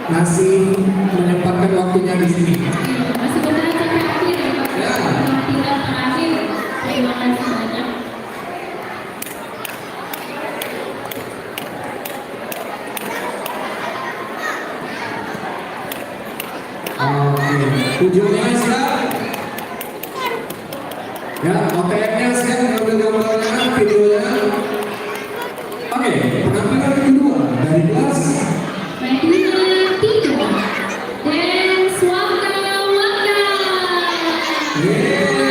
masih menyempatkan waktunya di sini. Masih benar sampai akhir ya, Pak. Ya. Tinggal terakhir. Terima kasih banyak. Oke, tujuannya siap? Ya, OTM-nya siap, ngambil gambarnya, videonya. Oke, penampilan kedua dari kelas Medina 3 dan Swaka Waka. Yeay.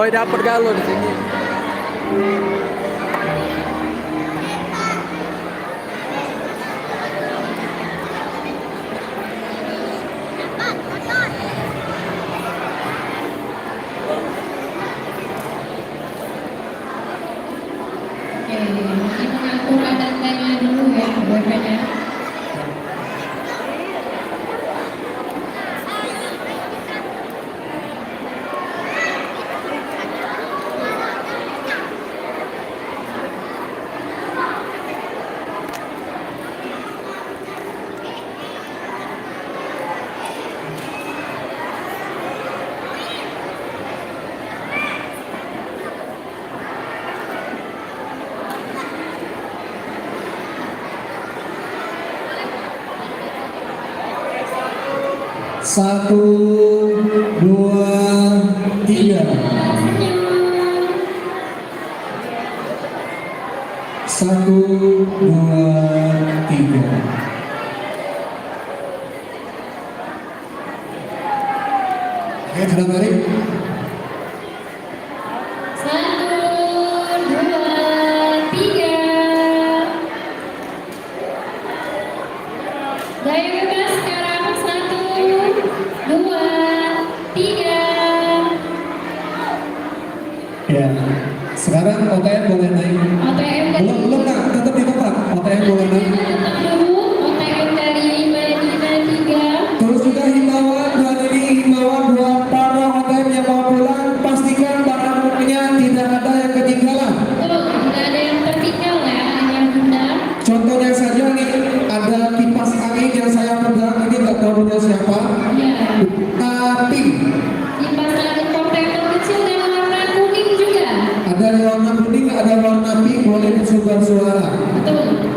Boy dapet gak lo di sini? Oke, ini mengatur datanya dulu ya, WP-nya. Satu, dua, tiga. Satu, dua, tiga. Oke, sudah balik. 1, 2, 3. Gaya bebas sekarang 1, 2, 3. Ya, sekarang OTM boleh naik. OTM dari Belum nak, tetap di tempat. OTM boleh naik. tetap dulu. OTM dari Medina 3. Terus juga himbauan buat ini, himbauan buat para OTM yang mau pulang, pastikan barang-barangnya tidak ada yang ketinggalan. Betul, tidak ada yang tertinggal ya, hanya bunda. Contohnya saja nih, ada kipas angin yang saya pegang, ini nggak tahu punya siapa. Ya, Tapi kipas angin portable kecil dan warna kuning juga. ada yang warna kuning, ada warna pink, boleh disebar suara. Betul.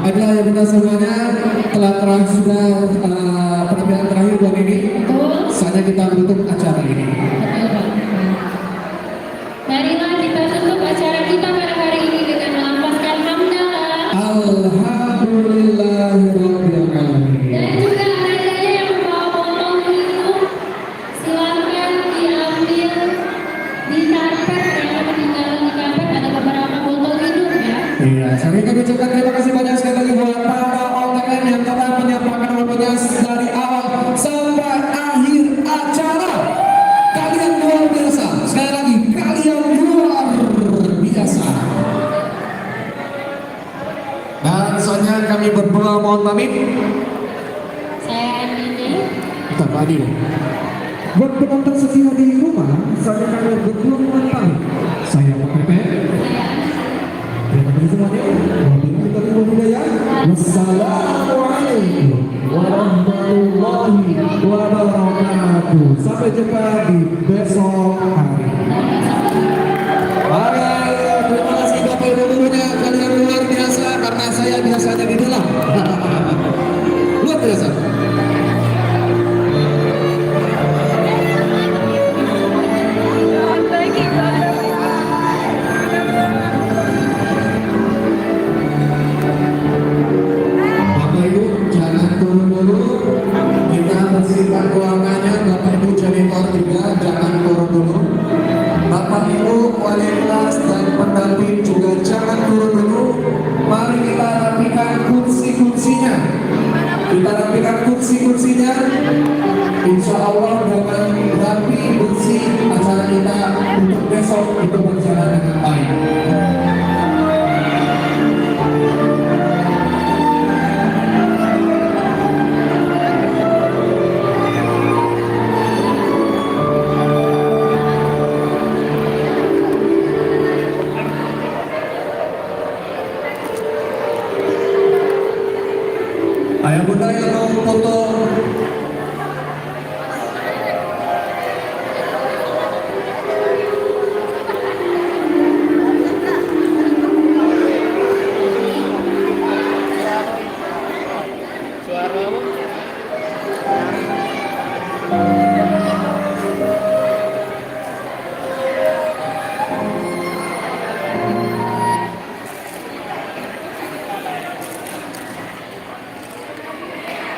Adalah yang benar semuanya telah terakhir sudah penampilan terakhir buat ini. Betul. Saatnya kita menutup acara ini. Betul, Pak. Marilah kita tutup acara kita pada hari ini dengan melafazkan hamdalah. Alhamdulillahirabbil alamin. Dan juga adanya yang membawa botol minum, silakan diambil di karpet yang ketinggalan di karpet ada beberapa botol minum ya. Iya, saya kami ucapkan terima kasih banyak sekali lagi buat para OTM yang telah menyampaikan waktunya dari awal sampai akhir acara. Kalian luar biasa. Sekali lagi, kalian luar biasa. Dan saatnya kami berdua mohon pamit. Saya Andini. Kita padi. Buat penonton setia di rumah, saya kami berdua mohon pamit. Saya Pak Pepe. Terima kasih semuanya. Wabillahi taufiq wal hidayah. Wassalamualaikum warahmatullahi wabarakatuh. Sampai jumpa di besok hari. Baik, terima kasih Bapak Ibu gurunya. Kalian luar biasa karena saya biasanya di dalam. Luar biasa. Bapak Ibu jangan turun dulu, kita bersihkan ruangannya. Bapak Ibu janitor juga jangan turun dulu. Bapak Ibu wali kelas dan pendamping juga jangan turun dulu. Mari kita rapikan kursi-kursinya. Kita rapikan kursi-kursinya. Insya Allah dengan rapi bersih acara kita untuk besok itu berjalan dengan baik. Ayah bunda yang mau foto. Suara apa?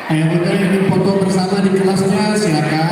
Ayah bunda yang ingin foto bersama di kelasnya silakan.